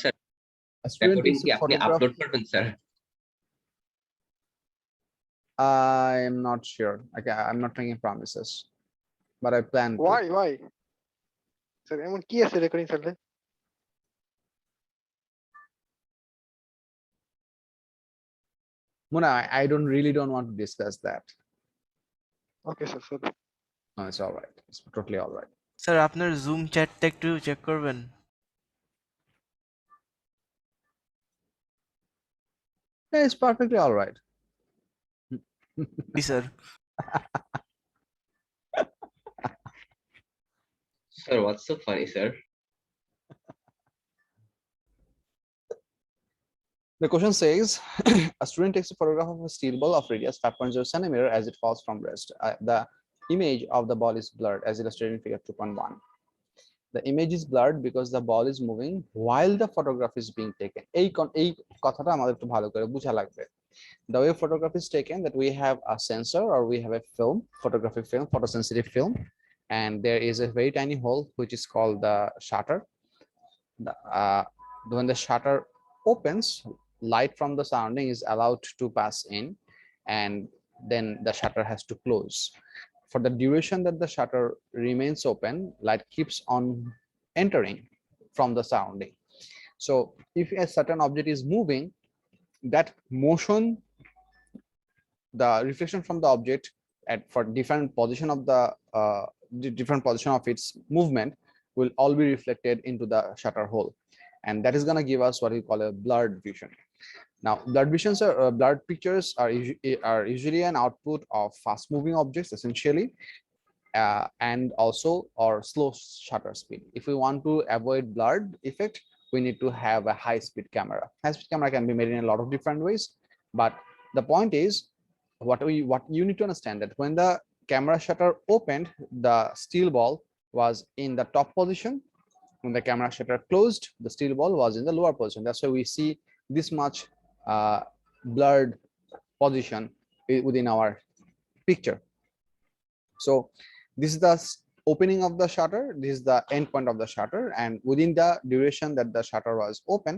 Sir A student recording takes কি a আপনি photograph. Upload করবেন sir? I am not sure. Okay, I'm not making promises, but I plan to. Why? Sir এমন কি আছে recording চলতে? Muna, I really don't want to discuss that. Okay sir. No, it's all right. It's totally all right. Sir আপনার zoom চ্যাটটা একটু check করবেন। Yeah, it's perfectly all right. G sir. Sir, what's so funny, sir? The question says, a student takes a photograph of a steel ball of radius 5.0 centimeter as it falls from rest. The image of the ball is blurred as illustrated in figure 2.1. The image is blurred because the ball is moving while the photograph is being taken. এই কথাটা আমাদের একটু ভালো করে বোঝা লাগবে। The way photograph is taken, that we have a sensor or we have a film, photographic film, photosensitive film, and there is a very tiny hole which is called the shutter. When the shutter opens, light from the surrounding is allowed to pass in, and then the shutter has to close. For the duration that the shutter remains open, light keeps on entering from the surrounding. So if a certain object is moving, that motion, the reflection from the object for different position of the different position of its movement will all be reflected into the shutter hole, and that is going to give us what we call a blurred vision. Now, blurred pictures are usually an output of fast moving objects essentially, and also or slow shutter speed. If we want to avoid blurred effect, we need to have a high speed camera. High speed camera can be made in a lot of different ways, but the point is, what you need to understand, that when the camera shutter opened, the steel ball was in the top position. When the camera shutter closed, the steel ball was in the lower position. That's why we see this much blurred position within our picture. So this is the opening of the shutter, this is the end point of the shutter, and within the duration that the shutter was open,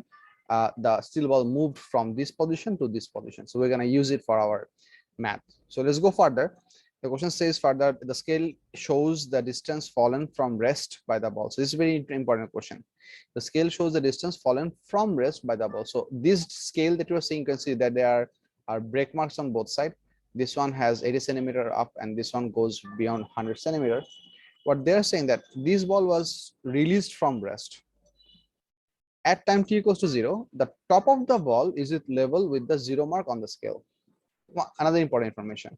the steel ball moved from this position to this position. So we're going to use it for our math. So let's go further. The question says further, the scale shows the distance fallen from rest by the ball. So this is a very important question. The scale shows the distance fallen from rest by the ball. So this scale that you are seeing, you can see that there are break marks on both sides. This one has 80 centimeter up and this one goes beyond 100 centimeter. What they're saying, that this ball was released from rest at time t equals to 0. The top of the ball is at level with the 0 mark on the scale. Another important information: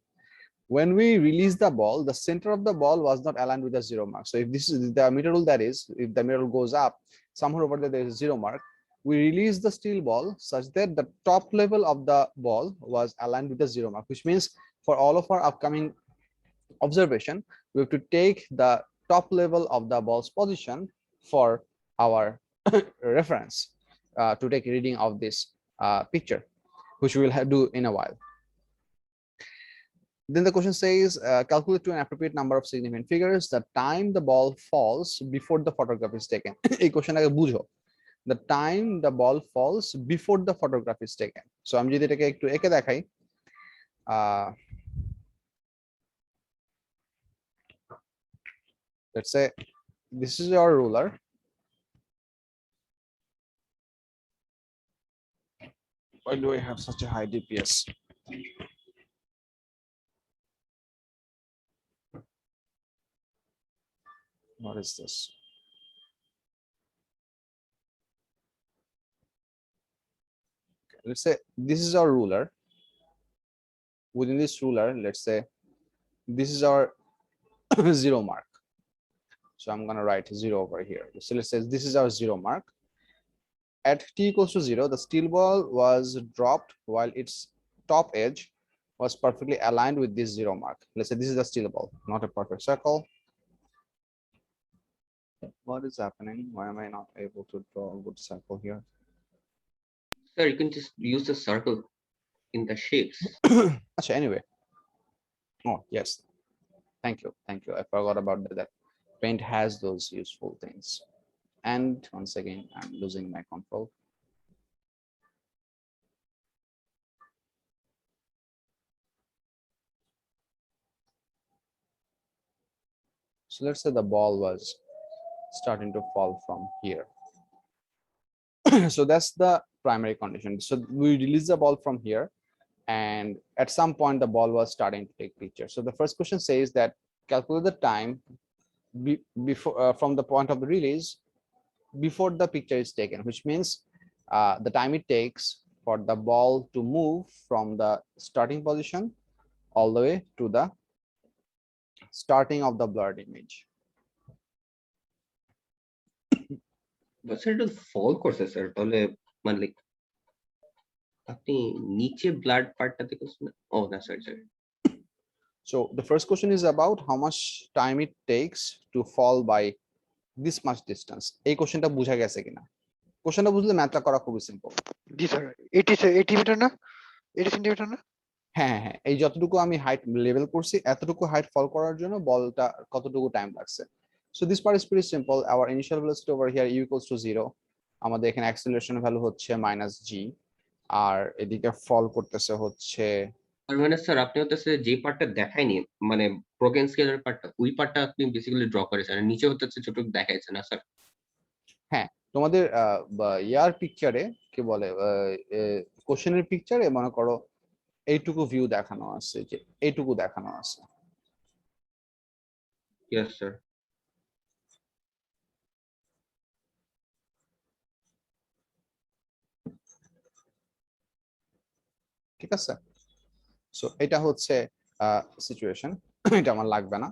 when we release the ball, the center of the ball was not aligned with the 0 mark. So if this is the meter rule, that is, if the meter rule goes up, somewhere over there is a 0 mark, we release the steel ball such that the top level of the ball was aligned with the 0 mark, which means for all of our upcoming observation, we have to take the top level of the ball's position for our reference to take a reading of this picture, which we will do in a while. Then the question says, calculate to an appropriate number of significant figures the time the ball falls before the photograph is taken. এই কোশ্চেনটাকে বুঝো, the time the ball falls before the photograph is taken. So আমি যদি এটাকে একটু এঁকে দেখাই, let's say this is your ruler. Why do I have such a high DPS? What is this? Okay, let's say this is our ruler. Within this ruler, let's say this is our 0 mark. So I'm going to write 0 over here. So let's say this is our 0 mark. At t equals to 0, the steel ball was dropped while its top edge was perfectly aligned with this 0 mark. Let's say this is the steel ball, not a perfect circle. What is happening? Why am I not able to draw a good circle here? Sir, you can just use the circle in the shapes. Anyway. Oh, yes. Thank you. I forgot about that. Paint has those useful things. And once again, I'm losing my control. So let's say the ball was starting to fall from here. So that's the primary condition. So we release the ball from here, and at some point the ball was starting to take picture. So the first question says that calculate the time before from the point of the release before the picture is taken, which means the time it takes for the ball to move from the starting position all the way to the starting of the blurred image. Sir এটা ফল করছে sir, তাহলে মানে like আপনি নিচে blood পার্টটা দেখেছেন? ও না sir sir So the first question is about how much time it takes to fall by this much distance. এই কোশ্চেনটা বুঝা গেছে কিনা? কোশ্চেনটা বুঝলে ম্যাথটা করা খুবই সিম্পল। জি স্যার 80 মিটার না 80 সেন্টিমিটার না? হ্যাঁ হ্যাঁ, এই যতটুকু আমি হাইট লেভেল করছি এতটুকু হাইট ফল করার জন্য বলটা কতটুকু টাইম লাগছে। So this part is pretty simple. Our initial velocity over here u equals to 0. আমাদের এখানে অ্যাক্সিলারেশন ভ্যালু হচ্ছে -g, আর এদিকে ফল করতেছে হচ্ছে তার মানে স্যার আপনি হচ্ছে যে পার্টটা দেখায়নি, মানে ব্রোকেন স্কেলের পার্টটা, ওই পার্টটা আপনি বেসিক্যালি ড্র করেছেন, আর নিচে হচ্ছে ছোট দেখাইছে না স্যার? হ্যাঁ, তোমাদের ইয়ার পিকচারে কি বলে কোশ্চেনের পিকচারে মনে করো এইটুকু ভিউ দেখানো আছে, যে এইটুকু দেখানো আছে। Yes sir. ঠিক আছে, সো এটা হচ্ছে সিচুয়েশন। এটা আমার লাগবে না।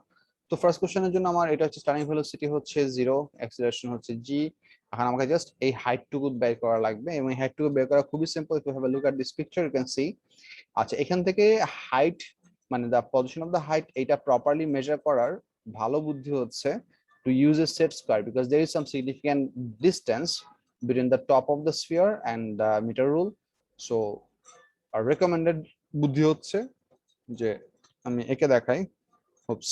তো ফার্স্ট কোশ্চেনের জন্য আমার এটা হচ্ছে স্টার্টিং ভেলোসিটি হচ্ছে 0, অ্যাক্সিলারেশন হচ্ছে g। এখন আমাকে জাস্ট এই হাইটটুকু বের করা লাগবে, এবং এই হাইটটুকু বের করা খুবই simple. If you have a look at this picture you can see. আচ্ছা, এখান থেকে হাইট মানে the position of the height এটা প্রপারলি মেজার করার ভালো বুদ্ধি হচ্ছে to use a set square, because there is some significant distance between the top of the sphere and the metre rule. So our recommended বুদ্ধি হচ্ছে যে আমি একে দেখাই। হোপস,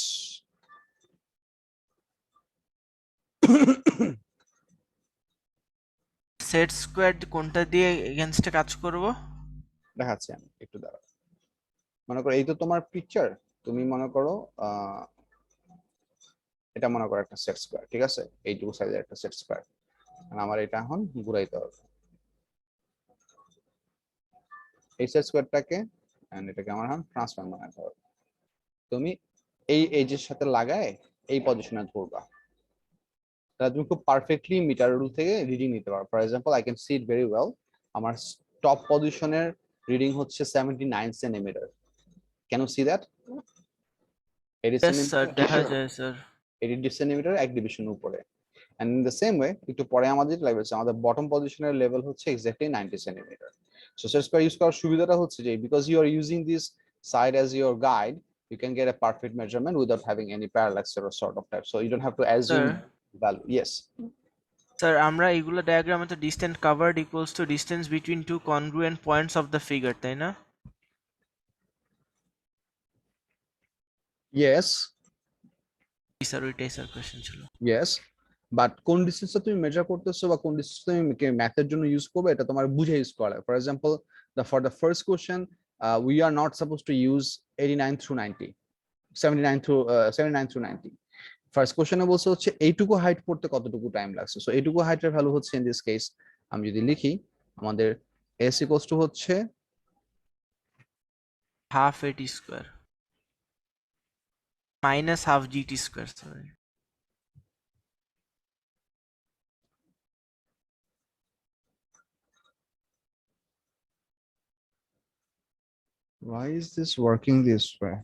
সেট স্কোয়ার কোনটা দিয়ে এগেনস্টে কাজ করব? দেখাচ্ছি আমি, একটু দাঁড়াও। মনে করো এই তো তোমার পিকচার, তুমি মনে করো এটা মনে করো একটা সেট স্কয়ার, ঠিক আছে, এইটুকু সাইজের একটা সেট স্কয়ার। আমার এটা এখন ঘুরাইতে হবে এই সেট স্কয়ারটাকে, এন্ড এটাকে আমার এখন ট্রান্সফর্ম বানাতে হবে। তুমি এই এজের সাথে লাগায় এই পজিশনে ধরবা, তাহলে তুমি খুব পারফেক্টলি মিটার রুল থেকে রিডিং নিতে পারো। For example I can see it very well. আমার টপ পজিশনের রিডিং হচ্ছে 79 centimetre. Can you see that? 80 yes sir, centimetre, দেখা যায় স্যার। 80 সেন্টিমিটার এক ডিভিশন উপরে। And in the same way, একটু পরে আমাদের লেভেল আমাদের বটম পজিশনের লেভেল হচ্ছে exactly 90 centimetre. So set square use করার সুবিধাটা হচ্ছে যে because you are using this side as your guide, you can get a perfect measurement without having any parallax or sort of type. So you don't have to assume value. Yes. Sir আমরা এইগুলো ডায়াগ্রামে তো distance covered equals to distance between two congruent points of the figure, তাই না? Yes. Sir ওইটাই sir question ছিল। Yes. But কোন ডিসটেন্সটা তুমি মেজার করতেছো বা কোন ডিসটেন্স তুমি ম্যাথের জন্য ইউজ করবে এটা তোমার বুঝে ইউজ করা। For example for the first question we are not supposed to use 89 through 90, 79 through 90. First কোশ্চেনে বলছে হচ্ছে এইটুকু হাইট পড়তে কতটুকু টাইম লাগছে। সো এইটুকু হাইটের ভ্যালু হচ্ছে ইন দিস কেস আমি যদি লিখি আমাদের s ইকুয়ালস টু হচ্ছে হাফ এটি square minus half GT square. Sorry, why is this working this way?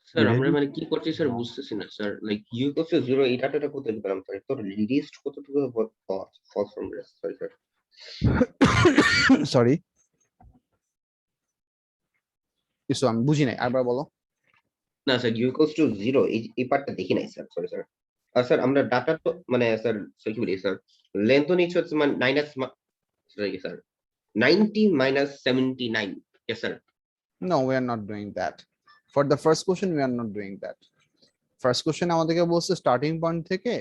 Sir Did I আমরা do মানে কি করছি স্যার wrong? বুঝতেছি না sir. Like u equals to 0 এটা তো কোথায় পেলাম স্যার? তো রিডিউসড কতটুকু falls from rest, sorry sir. Sorry, কিছু আমি বুঝি নাই, আরবার বলো। না স্যার, ইউ ইকুয়ালস টু 0 এই পার্টটা দেখি নাই স্যার, সরি স্যার। আর স্যার আমরা ডাটা তো মানে স্যার কি বলি স্যার, লেন্থ তো নিচ্ছে হচ্ছে মানে minus sir 90 minus 79. Yes sir. No, we are not doing that. For the first question we are not doing that. First question আমাদেরকে বলছে স্টার্টিং পয়েন্ট থেকে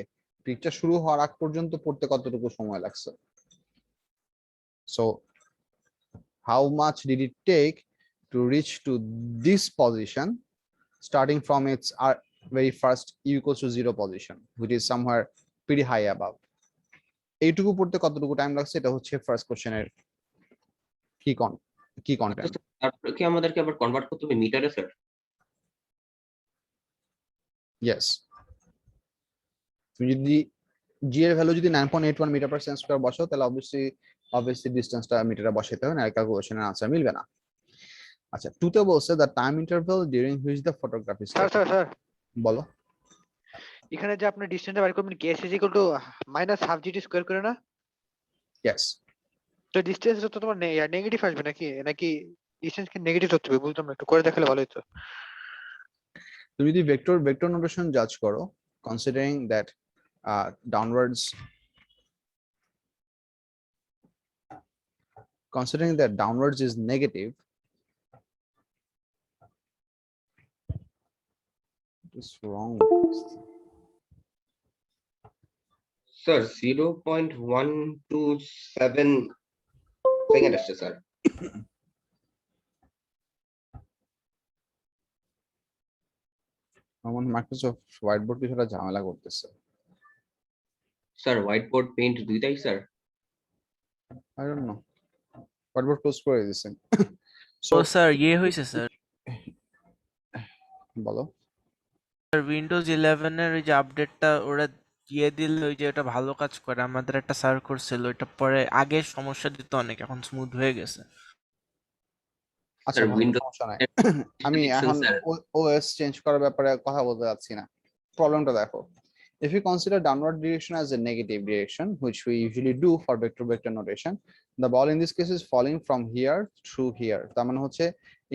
পিকচার শুরু হওয়ার আগ পর্যন্ত পড়তে কতটুকু সময় লাগছে? So how much did it take to reach to this position starting from its very first u equals to 0 position, which is somewhere pretty high above? এইটুকু পড়তে কতটুকু টাইম লাগছে, এটা হচ্ছে ফার্স্ট কোশ্চেনের কি কন্টেন্ট। তারপরে কি আমাদেরকে আবার কনভার্ট করতে হবে মিটারে স্যার? ইয়েস, তুমি যদি জি এর ভ্যালু যদি 9.81 মিটার পার সেকেন্ড স্কয়ার বসাও, তাহলে অবভিয়াসলি ডিসটেন্সটা মিটারে বসাইতে হবে, না ক্যালকুলেশনের আনসার মিলবে না। আচ্ছা, টুতে বলছে the time interval during which the photograph is sir sir sir বলো। এখানে যে আপনি ডিসটেন্সটা বের করবেন KS is equal to minus half GT square করে না? ইয়েস, তো ডিসটেন্সটা তো তোমার নেগেটিভ আসবে নাকি নাকি ডিসটেন্স কি নেগেটিভ হতে হবে? বুঝলাম না, একটু করে দেখালে ভালো হতো। তুমি যদি ভেক্টর নোটেশন জাজ করো, considering that downwards is negative, what's wrong with this thing? Sir 0.127 second আসছে স্যার। আমার মাইক্রোসফট হোয়াইট বোর্ড কিছুটা ঝামেলা করতেছে। স্যার হোয়াইট বোর্ড পেইন্ট দুইটাই sir? I don't no, white board close করে দিয়েছেন। ও স্যার ইয়ে হয়েছে স্যার, বলো। স্যার উইন্ডোজ 11 এর ওই যে আপডেটটা ওরা দিয়ে দিলে ওই যে এটা ভালো কাজ করে, আমাদের একটা স্যার করছিল এটা, পরে আগে সমস্যা দিত অনেক, এখন স্মুথ হয়ে গেছে। আচ্ছা, স্যার উইন্ডোজ সমস্যা নাই। আমি এখন ওএস চেঞ্জ করার ব্যাপারে কথা বলতে যাচ্ছি না, প্রবলেমটা দেখো। If you consider downward direction as a negative direction, which we usually do for vector notation, the ball in this case is falling from here through here. তার মানে হচ্ছে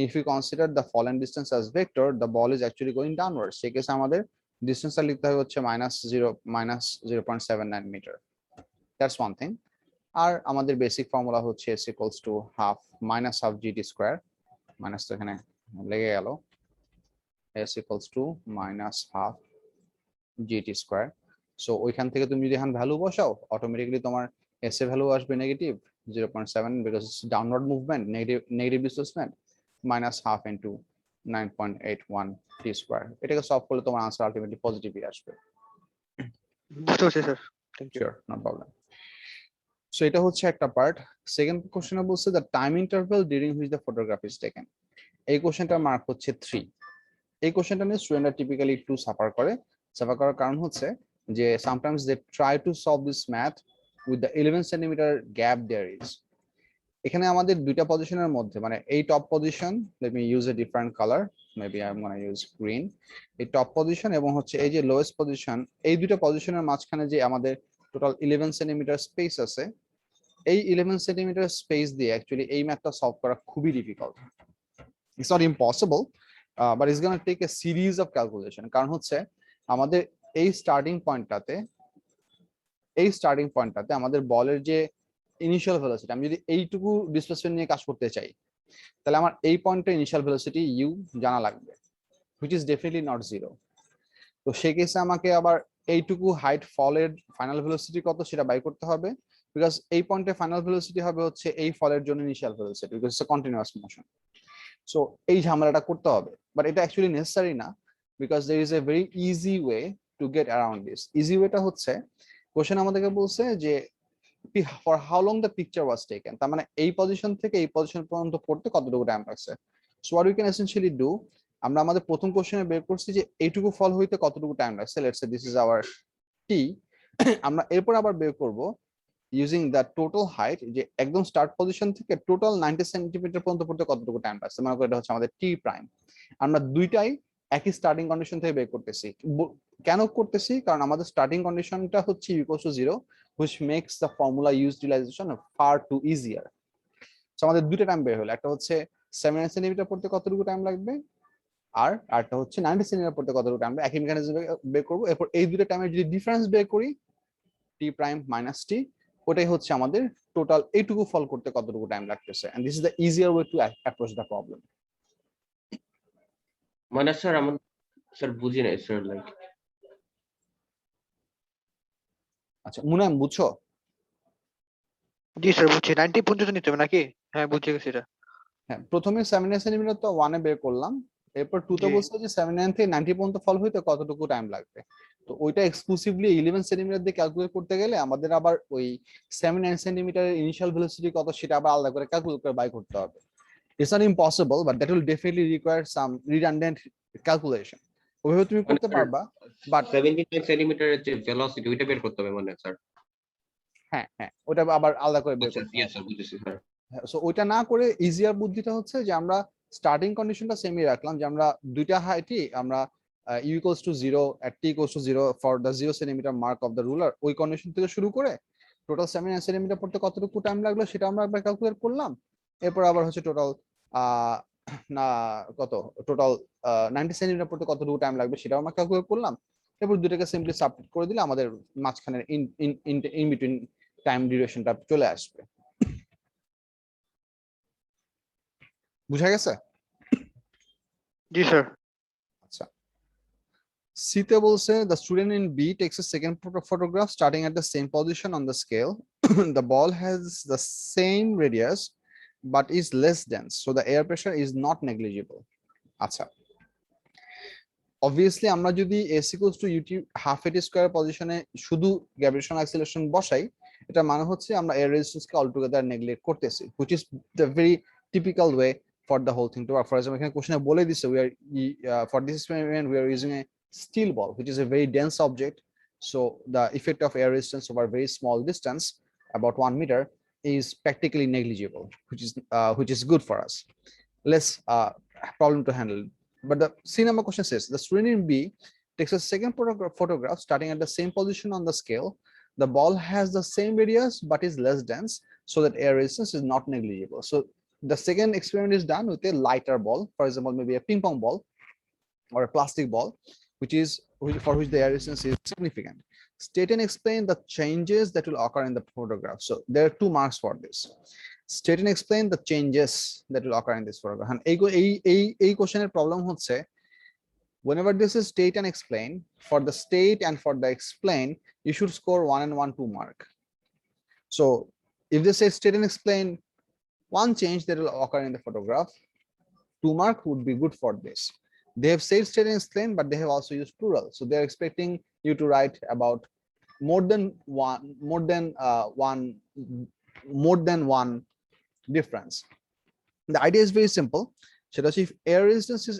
if you consider the fallen distance as vector, the ball is actually going downwards. সেই কেসে আমাদের ডিসটেন্সটা লিখতে হবে হচ্ছে -0.79 metre. That's one thing. আর আমাদের বেসিক ফর্মুলা হচ্ছে s equals to half minus half gt square, minus তো এখানে লেগে গেল, s equals to minus half gt square. So ওইখান থেকে তুমি যদি এখন ভ্যালু বসাও, অটোমেটিক্যালি তোমার s এর ভ্যালু আসবে negative 0.7 because it's downward movement, negative displacement, minus half into 9.81 t square. এটাকে সলভ করলে তোমার আনসার আলটিমেটলি পজিটিভই আসবে। বুঝতে পারছি sir, thank you. Sure, no problem. So এটা হচ্ছে একটা পার্ট। সেকেন্ড কোশ্চেনে বলছে the time interval during which the photograph is taken. এই কোশ্চেনটার মার্ক হচ্ছে 3। এই কোশ্চেনটা নিয়ে স্টুডেন্টরা টিপিক্যালি একটু সাফার করার কারণ হচ্ছে যে sometimes they try to solve this math with the 11 centimetre gap there is. এখানে আমাদের দুইটা পজিশনের মধ্যে, মানে এই top position, let me use a different colour, maybe I am gonna use green, এই টপ পজিশন এবং হচ্ছে এই যে লোয়েস্ট পজিশন, এই দুইটা পজিশনের মাঝখানে যে আমাদের টোটাল 11 সেন্টিমিটার স্পেস আছে, এই 11 সেন্টিমিটার স্পেস দিয়ে অ্যাকচুয়ালি এই ম্যাথটা সলভ করা খুবই difficult. It's not impossible, but it's gonna take a series of calculation. কারণ হচ্ছে আমাদের এই স্টার্টিং পয়েন্টটাতে আমাদের বলের যে ইনিশিয়াল ভেলোসিটি, আমি যদি এইটুকু ডিসপ্লেসমেন্ট নিয়ে কাজ করতে চাই, তাহলে আমার এই পয়েন্টের ইনিশিয়াল ভেলোসিটি ইউ জানা লাগবে, হুইচ ইজ ডেফিনেটলি নট 0। তো সেই কেসে আমাকে আবার এইটুকু হাইট ফলের ফাইনাল ভেলোসিটি কত সেটা বাই করতে হবে, বিকজ এই পয়েন্টে ফাইনাল ভেলোসিটি হবে হচ্ছে এই ফলের জন্য initial velocity, because it's a continuous motion. So এই ঝামেলাটা করতে হবে, বাট এটা অ্যাকচুয়ালি নেসেসারি না, because there is a very easy way to get around this. Easy ওয়েটা হচ্ছে, কোশ্চেন আমাদেরকে বলছে যে for how long the picture was taken, তার মানে এই পজিশন থেকে এই পজিশন পর্যন্ত পড়তে কতটুকু টাইম লাগছে। So what we can essentially do, আমরা আমাদের প্রথম কোশ্চেনে বের করছি যে এইটুকু ফল হইতে কতটুকু টাইম লাগছে, let's say this is our T. আমরা এরপর আবার বের করব ইউজিং দ্য টোটাল হাইট, যে একদম স্টার্ট পজিশন থেকে টোটাল 90 সেন্টিমিটার পর্যন্ত পড়তে কতটুকু টাইম লাগছে, মনে করি এটা হচ্ছে আমাদের টি প্রাইম। আমরা দুইটাই একই স্টার্টিং কন্ডিশন থেকে বের করতেছি। কেন করতেছি? কারণ আমাদের স্টার্টিং কন্ডিশনটা হচ্ছে equal to 0, which makes the formula utilization far too easier. So আমাদের দুইটা টাইম বের হলো, একটা হচ্ছে 7 সেন্টিমিটার পড়তে কতটুকু টাইম লাগবে, আর আরেকটা হচ্ছে 90 সেন্টিমিটার পড়তে কতটুকু টাইম লাগবে। একই মেকানিজমে বের করব। এরপর এই দুইটা টাইমের যদি ডিফারেন্স বের করি, টি প্রাইম মাইনাস টি, ওটাই হচ্ছে আমাদের টোটাল এইটুকু ফল করতে কতটুকু টাইম লাগতেছে। And this is the easier way to approach the problem. মানে স্যার বুঝি নাই স্যার, লাইক আচ্ছা মুনাম বুঝছো? জি স্যার বুঝছি, 90 পর্যন্ত নিতে হবে নাকি? হ্যাঁ বুঝে গেছি এটা। হ্যাঁ, প্রথমে 79 সেন্টিমিটার তো 1 এ বের করলাম, এরপর 2 তে জি বলছে যে 79 থেকে 90 পর্যন্ত ফল হইতে কতটুকু টাইম লাগবে। তো ওইটা এক্সক্লুসিভলি 11 সেন্টিমিটার দিয়ে ক্যালকুলেট করতে গেলে আমাদের আবার ওই 79 সেন্টিমিটারের ইনিশিয়াল ভেলোসিটি কত সেটা আবার আলাদা করে ক্যালকুলেট করে বাই করতে হবে। It's not impossible, but that will definitely require some redundant calculation. ওইভাবে তুমি মানে করতে পারবা, বাট 79 সেন্টিমিটারের যে ভেলোসিটি ওইটা বের করতে হবে মানে স্যার। হ্যাঁ হ্যাঁ ওটা আবার আলাদা করে বের আচ্ছা করতে ইয়েস হবে। স্যার, বুঝেছি স্যার। সো ওইটা না করে ইজিয়ার বুদ্ধিটা হচ্ছে যে আমরা স্টার্টিং কন্ডিশনটা সেমই রাখলাম, যে আমরা দুইটা হাইটই আমরা u equals to 0 at t equals to 0 for the 0 centimeter mark of the ruler, ওই কন্ডিশন থেকে শুরু করে টোটাল 79 সেন্টিমিটার পড়তে কতটুকু টাইম লাগলো সেটা আমরা একবার ক্যালকুলেট করলাম। এরপর আবার হচ্ছে টোটাল না কত টোটাল 90 সেন্টিমিটার পড়তে কতটুকু টাইম লাগবে সেটাও আমরা ক্যালকুলেট করলাম। এরপর দুটোকে সিম্পলি সাবট্রাক্ট করে দিলে আমাদের মাঝখানের ইন বিটুইন টাইম ডিউরেশনটা চলে আসবে। বুঝা গেছে? জি স্যার। আচ্ছা, সিতে বলছে the student in B takes a second photograph starting at the same position on the scale. The ball has the same radius but is less dense, so the air pressure is not negligible. আচ্ছা, obviously আমরা যদি s equals to ut half at square পজিশনে শুধু gravitational acceleration বসাই, এটা মানে হচ্ছে আমরা এয়ার রেজিস্ট্যান্সকে অলটুগেদার নেগলেক্ট করতেছি, which is the very typical way for the whole thing to work. For example, এখানে কোশ্চেনে বলে দিছে we are for this experiment we are using a steel ball which is a very dense object, so the effect of air resistance over very small distance about 1 meter is practically negligible, which is good for us, less problem to handle. But the C number question says the student in B takes a second photograph starting at the same position on the scale. The ball has the same radius but is less dense, so that air resistance is not negligible. So the second experiment is done with a lighter ball, for example, maybe a ping pong ball or a plastic ball, for which the air resistance is significant. State and explain the changes that will occur in the photograph. So there are 2 marks for this. State and explain the changes that will occur in this photograph. And এই কোশ্চেনের problem হচ্ছে whenever this is state and explain, for the state and for the explain you should score 1 and 1 2 mark. So if they say state and explain one change that will occur in the photograph, 2 mark would be good for this. They have said state and explain, but they have also used plural, so they're expecting you to write about more than one difference. The idea is very simple. So if air resistance is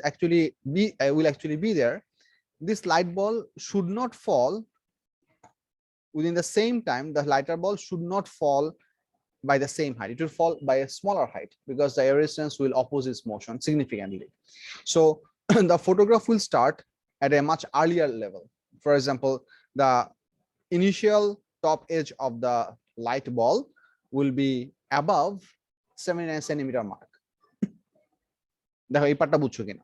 will actually be there, this light ball should not fall within the same time. The lighter ball should not fall by the same height. It will fall by a smaller height because the air resistance will oppose its motion significantly. So the photograph will start at a much earlier level. For example, the initial top edge of the light ball will be above 79 centimeter mark. দেখো এই পার্টটা বুঝছো কিনা?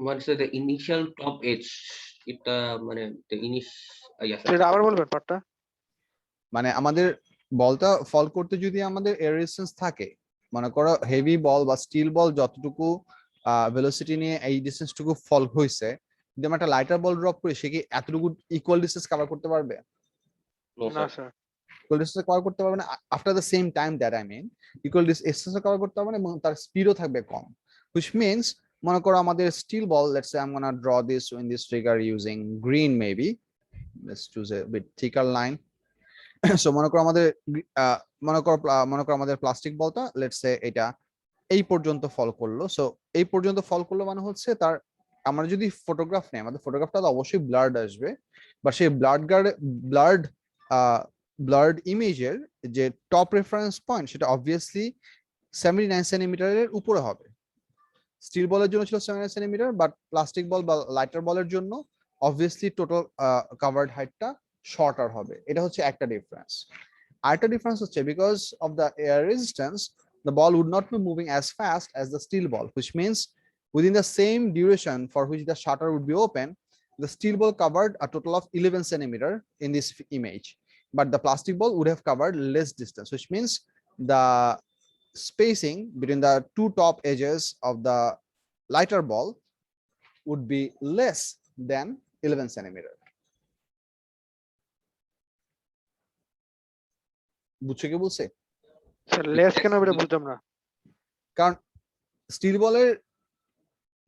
মানে sir the initial top edge এটা মানে the yes sir. এটা আবার বলবেন পার্টটা? মানে আমাদের বলটা ফল করতে যদি আমাদের এয়ার রেজিস্ট্যান্স থাকে, মনে করো হেভি বল বা স্টিল বল যতটুকু ভেলোসিটি নিয়ে এই ডিসটেন্সটুকু ফল হয়েছে, যদি আমরা একটা লাইটার বল ড্রপ করি সে কি এতটুকু ইকুয়াল ডিসটেন্স কভার করতে পারবে? No না sir. Sir. Equal distance cover করতে পারবে না। After the same time that I mean equal distance cover করতে পারবে না এবং তার স্পিডও থাকবে কম, which means মনে করো আমাদের still ball, let's say I'm gonna draw this in this figure using green maybe. Let's choose a bit thicker line. So মনে করো আমাদের প্লাস্টিক বলটা লেটস সে এটা এই পর্যন্ত ফল করলো। সো এই পর্যন্ত ফল করলো মানে হচ্ছে তার আমরা যদি ফটোগ্রাফ নেই, আমাদের ফটোগ্রাফটা তো অবশ্যই ব্লার্ড আসবে, বা সেই ব্লার্ড ইমেজের যে টপ রেফারেন্স পয়েন্ট সেটা অবভিয়াসলি 79 সেন্টিমিটারের উপরে হবে। স্টিল বলের জন্য ছিল 79 সেন্টিমিটার, বাট প্লাস্টিক বল বা লাইটার বলের জন্য অবভিয়াসলি টোটাল কাভার্ড হাইটটা শর্টার হবে। এটা হচ্ছে একটা ডিফারেন্স। আরেকটা ডিফারেন্স হচ্ছে because of the air resistance the ball would not be moving as fast as the steel ball, which means within the same duration for which the shutter would be open, the steel ball covered a total of 11 centimeter in this image, but the plastic ball would have covered less distance, which means the spacing between the 2 top edges of the lighter ball would be less than 11 centimeter. বুঝছো কি বলছে? Sir less কেন এটা বুঝতাম না। কারণ still বলের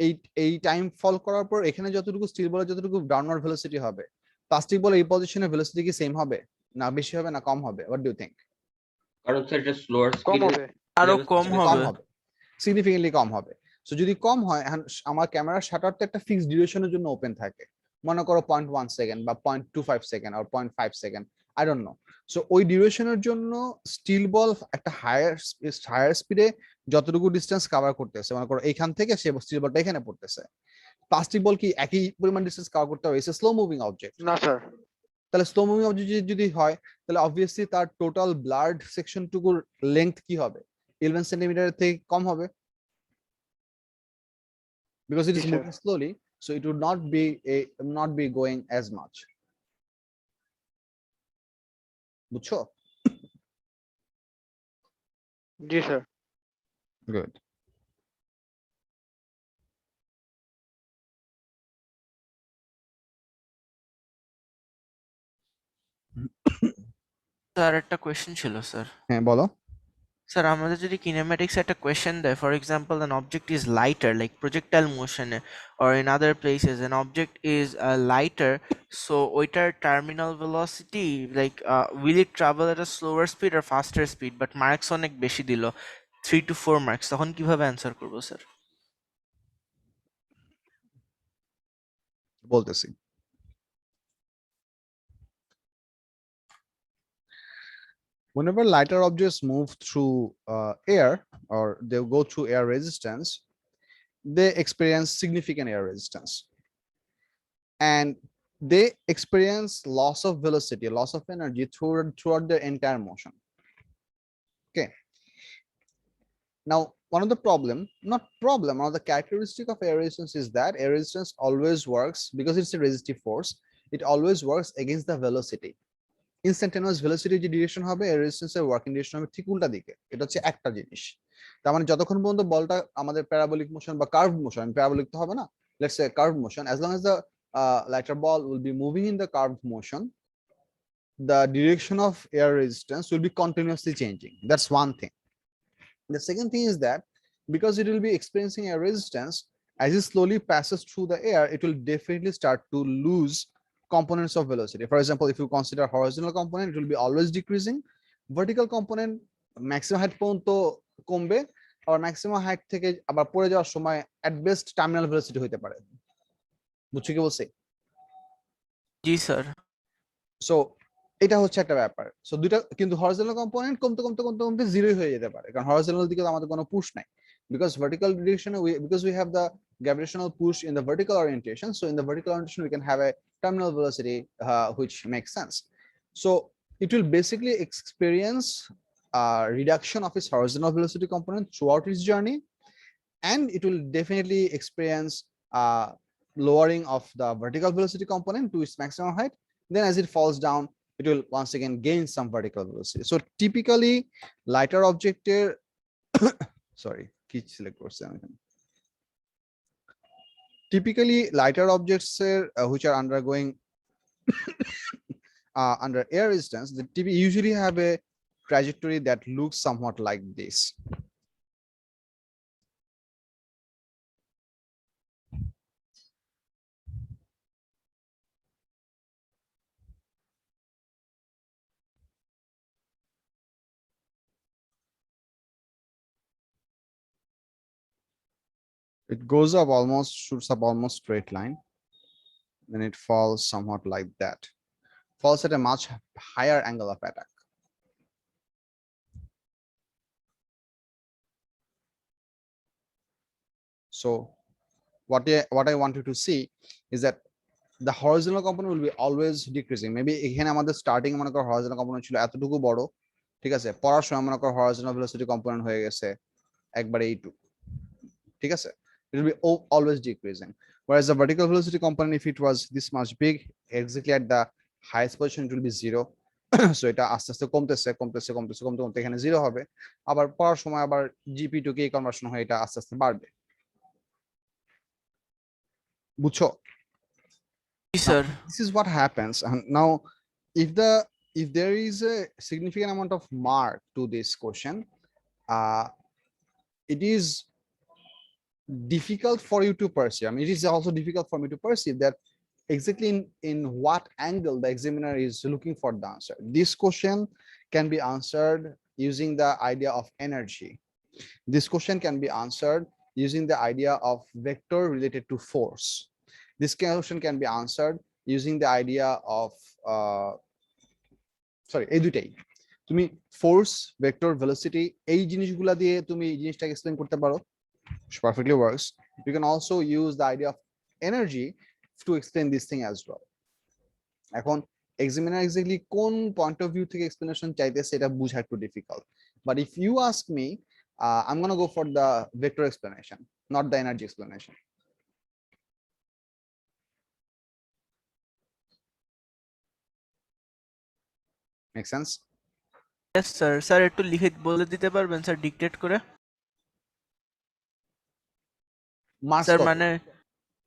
এই এই টাইম ফল করার পর এখানে যতটুকু স্টিল বলের যতটুকু ডাউনওয়ার্ড ভেলোসিটি হবে, প্লাস্টিক বলের এই পজিশনে ভেলোসিটি কি সেম হবে, না বেশি হবে, না কম হবে? What do you think? কারণ স্যার এটা স্লোয়ার কম স্পিড হবে। আরো কম কম হবে। হবে, সিগনিফিকেন্টলি কম হবে। সো যদি কম হয়, এখন আমার ক্যামেরার শাটারটা একটা ফিক্সড ডিউরেশনের জন্য ওপেন থাকে, মনে করো 0.1 সেকেন্ড বা 0.25 সেকেন্ড আর 0.5 second, I don't know. So ওই ডিউরেশনের জন্য স্টিল বল একটা হায়ার স্পিডে যতটুকু ডিস্টেন্স কভার করতেছে, মনে করো এইখান থেকে সে স্টিল বলটা এখানে পড়তেছে, প্লাস্টিক বল কি একই পরিমাণ ডিস্টেন্স কভার করতে হবে? Slow moving object. না স্যার। তাহলে স্লো মুভিং অবজেক্ট যদি হয়, তাহলে অবভিয়াসলি তার টোটাল ব্লাড সেকশন টুকুর লেন্থ কি হবে? 11 সেন্টিমিটার থেকে কম হবে, because it G is sir. moving slowly, so it would not be going as much. বুঝছো? জি স্যার। Good. স্যার একটা কোয়েশ্চেন ছিল স্যার। হ্যাঁ বলো। স্যার আমাদের যদি কিনেম্যাটিক্স একটা কোয়েশ্চেন দেয়, for example an object is lighter like projectile motion or in other places an object is lighter, so ওইটার terminal velocity like will it travel at a slower speed or faster speed, but marks অনেক বেশি দিল 3 to 4 marks, তখন কিভাবে answer করবো sir? বলতেছি। Whenever lighter objects move through air, or they go through air resistance, they experience significant air resistance, and they experience loss of velocity, loss of energy throughout their entire motion. Okay. Now, one of the one of the characteristic of air resistance is that air resistance always works, because it's a resistive force, it always works against the velocity. Instantaneous velocity যে direction হবে, এর রেজিস্ট্যান্সের working direction হবে ঠিক উল্টা দিকে। এটা হচ্ছে একটা জিনিস। তার মানে যতক্ষণ পর্যন্ত বলটা আমাদের প্যারাবোলিক মোশন বা কার্ভ মোশন, প্যারাবোলিক তো হবে না, let's say curve motion, as long as the lighter ball will be moving in the curved motion, the direction of air resistance will be continuously changing. That's one thing. The second thing is that because it will be experiencing a resistance, as it slowly passes through the air, it will definitely start to lose components of velocity. For example, if you consider horizontal component, it will be always decreasing. Vertical component maximum height পর্যন্ত কমবে, আর maximum height থেকে আবার পড়ে যাওয়ার সময় at best terminal velocity হইতে পারে। বুঝছো কি বলছি? জি স্যার। সো এটা হচ্ছে একটা ব্যাপার। সো দুইটা কিন্তু হরিজন্টাল কম্পোনেন্ট কমতে কমতে কমতে কমতে জিরোই হয়ে যেতে পারে, কারণ হরিজন্টাল দিকে আমাদের কোনো পুশ নাই, because vertical direction because we have the gravitational push in the vertical orientation, so in the vertical orientation we can have a terminal velocity which makes sense. So it will basically experience a reduction of its horizontal velocity component throughout its journey, and it will definitely experience lowering of the vertical velocity component to its maximum height. Then as it falls down, it will once again gain some vertical velocity. So typically lighter object sorry, select typically lighter objects which are undergoing under air resistance, the TB usually have a trajectory that looks somewhat like this. It goes up almost, shoots up almost straight line, then it falls somewhat like that, falls at a much higher angle of attack. So what I want you to see is that the horizontal component will be always decreasing. Maybe এখানে আমাদের starting মনে করো horizontal component ছিল এতটুকু বড়, ঠিক আছে, পড়ার সময় মনে করো horizontal velocity component হয়ে গেছে একবারে এইটুকু, ঠিক আছে, it will be always decreasing, whereas the vertical velocity component, if it was this much big, exactly at the highest position, it will be zero. So এটা আস্তে আস্তে কমতেছে কমতেছে কমতেছে কমতে কমতে এখানে জিরো হবে, আবার পড়ার সময় আবার জিপি টু কে কনভার্সন হয়ে এটা আস্তে আস্তে বাড়বে। বুঝছো? জি sir. This is what happens. And now if the if there is a significant amount of mark to this question, it is difficult for you to perceive. I mean, it is also difficult for me to perceive that exactly in what angle the examiner is looking for the answer. This question can be answered using the idea of energy. This question can be answered using the idea of vector related to force. This question can be answered using the idea of sorry, এই দুইটাই তুমি force vector velocity এই জিনিসগুলা দিয়ে তুমি এই জিনিসটাকে explain করতে পারো, perfectly works. You can also use the idea of energy to explain this thing as well. এখন examiner exactly কোন point of view থেকে explanation চাইতেছে এটা বুঝা একটু difficult, but if you ask me, I'm gonna go for the vector explanation, not the energy explanation. Make sense? Yes sir. Sir একটু লিখে বলে দিতে পারবেন স্যার, ডিকটেট করে? Marks স্যার কত? মানে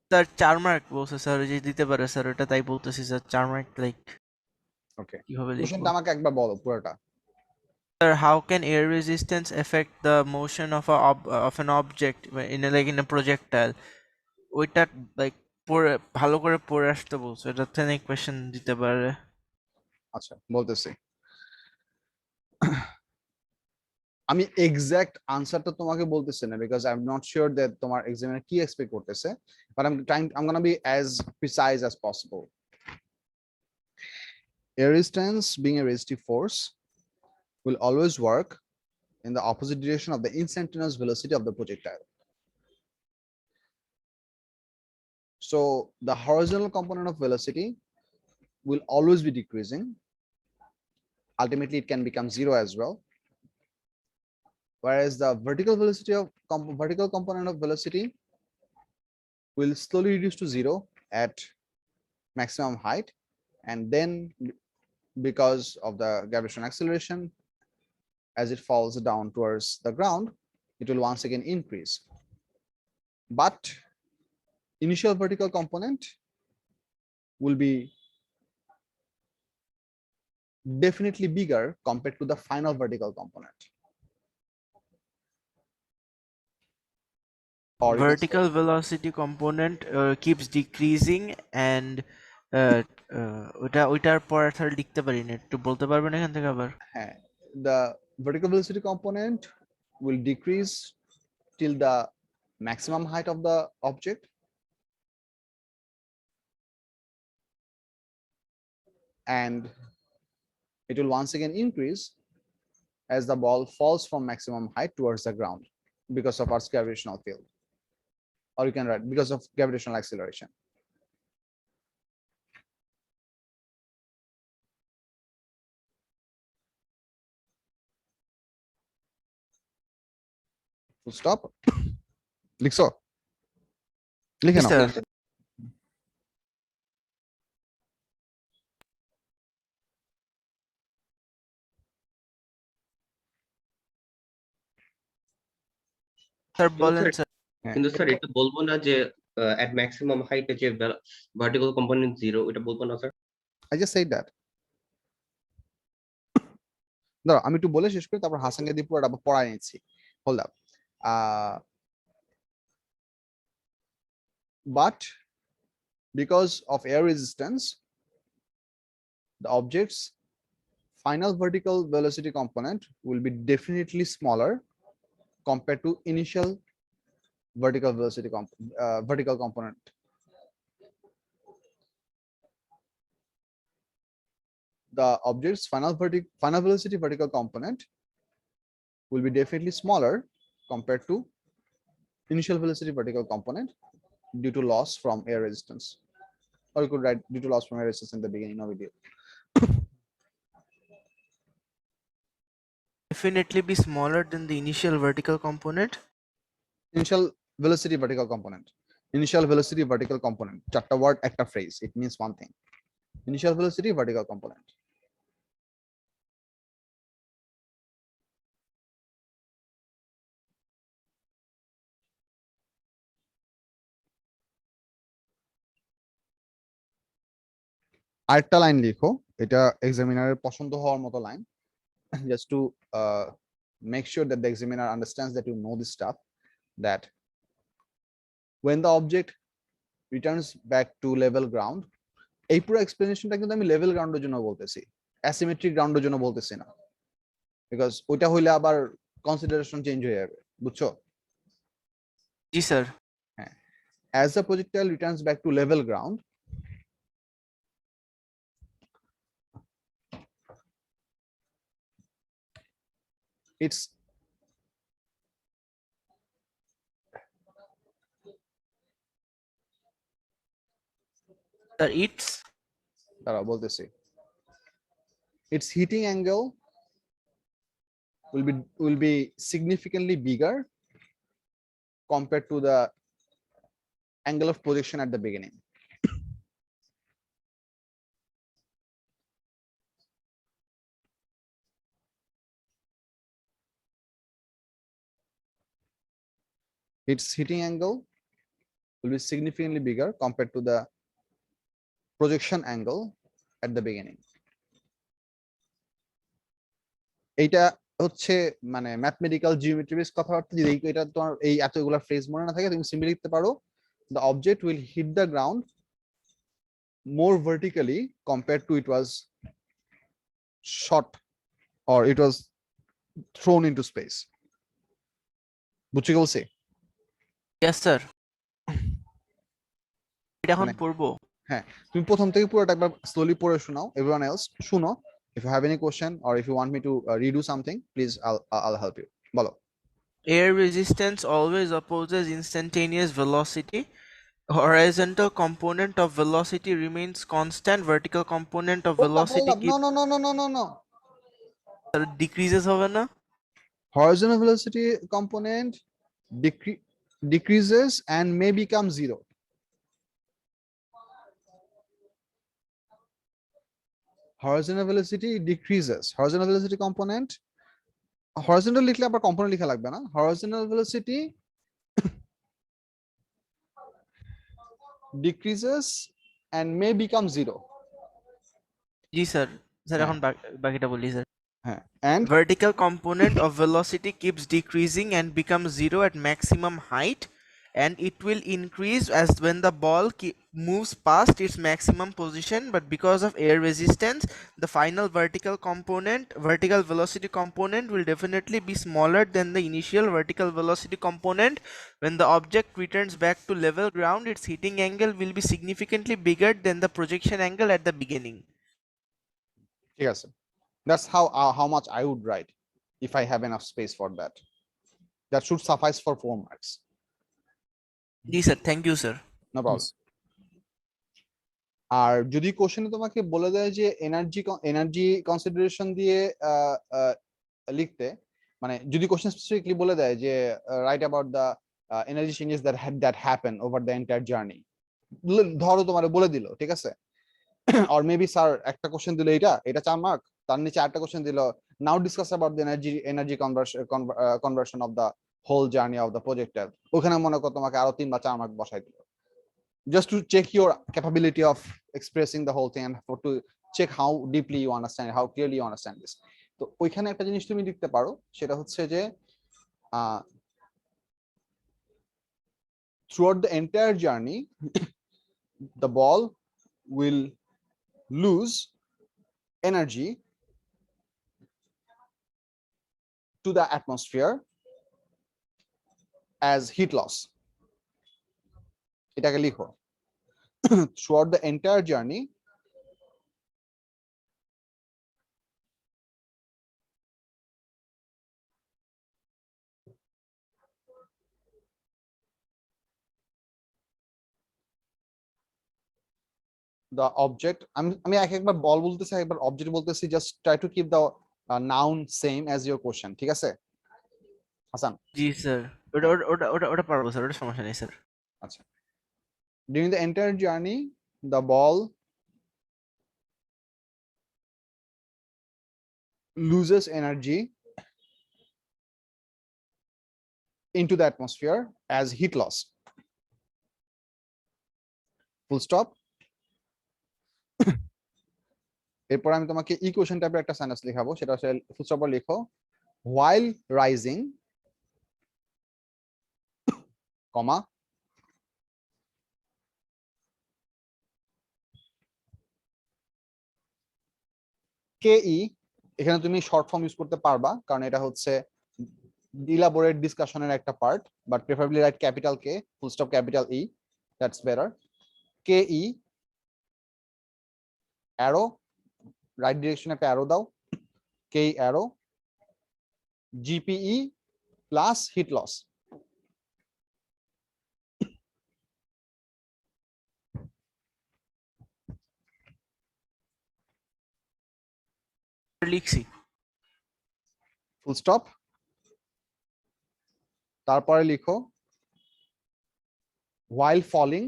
স্যার 4 মার্ক বলছে স্যার, যে দিতে পারে স্যার, ওটা তাই বলতেছি স্যার। 4 মার্ক লাইক Okay, কিভাবে লিখবো? কোশ্চেনটা আমাকে একবার বলো পুরোটা। Sir, how can air resistance affect the motion of of an object in a, like in a projectile? ওইটা লাইক পড়ে ভালো করে পড়ে আসতে বলছে, এটা থেকে কোয়েশ্চেন দিতে পারে। আচ্ছা বলতেছি, আমি এক্সাক্ট আনসারটা তোমাকে বলতেছি না because I am not sure that তোমার এক্সামিনার কি এক্সপেক্ট করতেছে, but I am gonna be as precise as possible. Air resistance, being a resistive force, will always work in the opposite direction of the instantaneous velocity of the projectile. So the horizontal component of velocity will always be decreasing. Ultimately, it can become zero as well. Whereas the vertical velocity of vertical component of velocity will slowly reduce to zero at maximum height, and then because of the gravitational acceleration, as it falls down towards the ground, it will once again increase. But initial vertical component will be definitely bigger compared to the final vertical component. Or you can say Vertical velocity component keeps decreasing and ওইটার পর আর লিখতে পারি না, একটু বলতে পারবেন এখান থেকে আবার? the vertical velocity component will decrease till the maximum height of the object, and it will once again increase as the ball falls from maximum height towards the ground because of Earth's gravitational field, or you can write because of gravitational acceleration. Full stop. লিখছো? লিখে নাও। Sir sir বলেন sir. কিন্তু sir এটা বলবো না যে at maximum height যে vertical component zero, এটা বলবো না sir? I just said that. দাঁড়াও আমি একটু বলে শেষ করি, তারপর হাসানকে দিয়ে পুরোটা পড়ায় নিচ্ছি। Hold up. But because of air resistance, the object's final vertical velocity component will be definitely smaller compared to initial vertical velocity vertical component. The object's final velocity vertical component will be definitely smaller compared to initial velocity vertical component due to loss from air resistance. Or you could write due to loss from air resistance in the beginning of video. Definitely be smaller than the initial vertical component. Initial velocity vertical component. Initial velocity vertical component. Chatta word, ekta phrase. It means one thing. Initial velocity vertical component. আরেকটা line লিখো, এটা এক্সামিনারের পছন্দ হওয়ার মতো line, just to make sure that the examiner understands that you know this stuff, that when the object returns back to level ground, এই পুরো এক্সপ্লেনেশনটা কিন্তু আমি লেভেল গ্রাউন্ডের জন্য বলতেছি, অ্যাসিমেট্রিক গ্রাউন্ডের জন্য বলতেছি না, বিকজ ওইটা হইলে আবার কনসিডারেশন চেঞ্জ হয়ে যাবে, বুঝছো? জি স্যার। হ্যাঁ, as the projectile returns back to level ground, it's sir it's তারা বলতেছি its heating angle will be significantly bigger compared to the angle of projection at the beginning. Its heating angle will be significantly bigger compared to the projection angle at the beginning. এইটা হচ্ছে মানে mathematical geometry base কথাবার্তা। যদি এটা তোমার এই এতগুলা phrase মনে না থাকে, তুমি সিম্পলি লিখতে পারো the object will hit the ground more vertically compared to it was shot or it was thrown into space. বুঝছি কি বলছি? Yes sir. এটা এখন মানে- পড়বো? হ্যাঁ, তুমি প্রথম থেকে পুরোটা একবার স্লোলি পড়ে শোনাও, এভরিওয়ান এলস শুনো। if you have any question or if you want me to redo something, please I'll help you. বলো। Air resistance always opposes instantaneous velocity. Horizontal component of velocity remains constant. Vertical component of velocity no no no no no no no decreases হবে না? horizontal velocity component decreases and may become zero. Horizontal velocity decreases, horizontal velocity component, horizontal লিখলে আবার component লেখা লাগবে না, horizontal velocity decreases and may become zero. G sir. Sir হ্যাঁ। এখন বাকিটা বলি স্যার। হ্যাঁ, and Vertical component of velocity keeps decreasing and becomes zero at maximum height, and it will increase as when the ball moves past its maximum position, but because of air resistance the final vertical velocity component will definitely be smaller than the initial vertical velocity component. When the object returns back to level ground, its heating angle will be significantly bigger than the projection angle at the beginning. ঠিক আছে, that's how much I would write if I have enough space for that. That should suffice for 4 marks. জি sir, thank you sir. No problem. আর যদি কোশ্চেনে তোমাকে বলে দেয় যে এনার্জি কনসিডারেশন দিয়ে লিখতে, মানে যদি কোশ্চেন স্পেসিফিকলি বলে দেয় যে right about the energy changes that happen over the entire journey, ধরো তোমার বলে দিল, ঠিক আছে, অর মেবি স্যার একটা কোশ্চেন দিল এটা 4 মার্ক, তার নিচে আরেকটা কোশ্চেন দিল now discuss about the energy conversion of the whole journey of the projectile, ওখানে মনে করো তোমাকে আরো 3 বা 4 মার্ক বসাই দিল, just to check your capability of expressing the whole thing and to check how deeply you understand, how clearly you understand this. তো ওইখানে একটা জিনিস তুমি লিখতে পারো, সেটা হচ্ছে যে throughout the entire journey the ball will lose energy to the atmosphere as heat loss. এটাকে লিখো throughout the entire journey the object, আমি একবার বল বলতেছি একবার অবজেক্ট বলতেছি, just try to keep the noun same as your question, ঠিক আছে হাসান? জি sir, ওটা ওটা ওটা ওটা ওটা পারবো স্যার, ওটা সমস্যা নেই স্যার। আচ্ছা, during the entire journey the ball loses energy into the atmosphere as heat loss, full stop. এরপর আমি তোমাকে ইকুয়েশন টাইপের একটা সেন্টেন্স লেখাবো, সেটা হচ্ছে ফুল স্টপ লিখো while rising কমা কে ই, এখানে তুমি শর্ট ফর্ম ইউজ করতে পারবা কারণ এটা হচ্ছে ইলাবোরেট ডিসকাশনের একটা part, but preferably write capital K full stop capital E, that's better. K E arrow, right ডিরেকশনে একটা অ্যারো দাও, K E arrow GPE plus heat loss. লিখছি। ফুল স্টপ, তারপরে লিখো while falling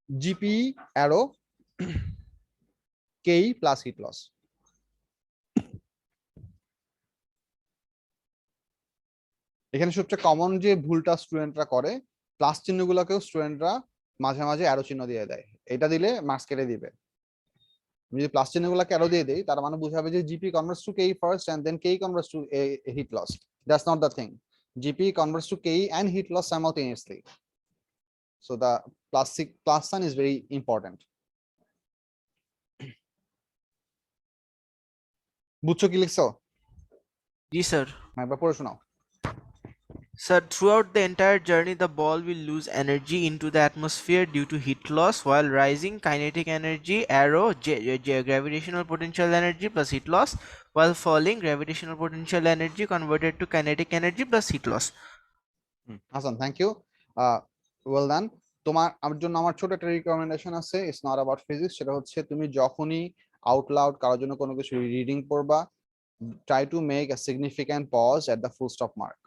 GP arrow K plus heat loss. এখানে সবচেয়ে common যে ভুলটা স্টুডেন্টরা করে, প্লাস চিহ্নগুলোকেও স্টুডেন্টরা মাঝে মাঝে অ্যারো চিহ্ন দিয়ে দেয়, এটা দিলে মার্কস কেটে দিবে। যদি প্লাস চিহ্নগুলোকে অ্যারো দিয়ে দেই তার মানে বুঝাবে যে GP converts to K first and then K converts to heat loss. That's not the thing, GP converts to K and heat loss simultaneously, so the plus sign is very important. বুঝছো কি লিখছো? জি sir. একবার পড়ে শোনাও। Sir, throughout the entire journey, the ball will lose energy into the atmosphere due to heat loss, while rising kinetic energy, arrow, gravitational potential energy plus heat loss, while falling gravitational potential energy converted to kinetic energy plus heat loss. Hasan, thank you, well done. তোমার আমার জন্য আমার ছোট একটা recommendation আছে, it's not about physics, সেটা হচ্ছে তুমি যখনই আউট লাউড কারোর জন্য কোনো কিছু রিডিং পড়বা, try to make a significant pause at the full stop mark.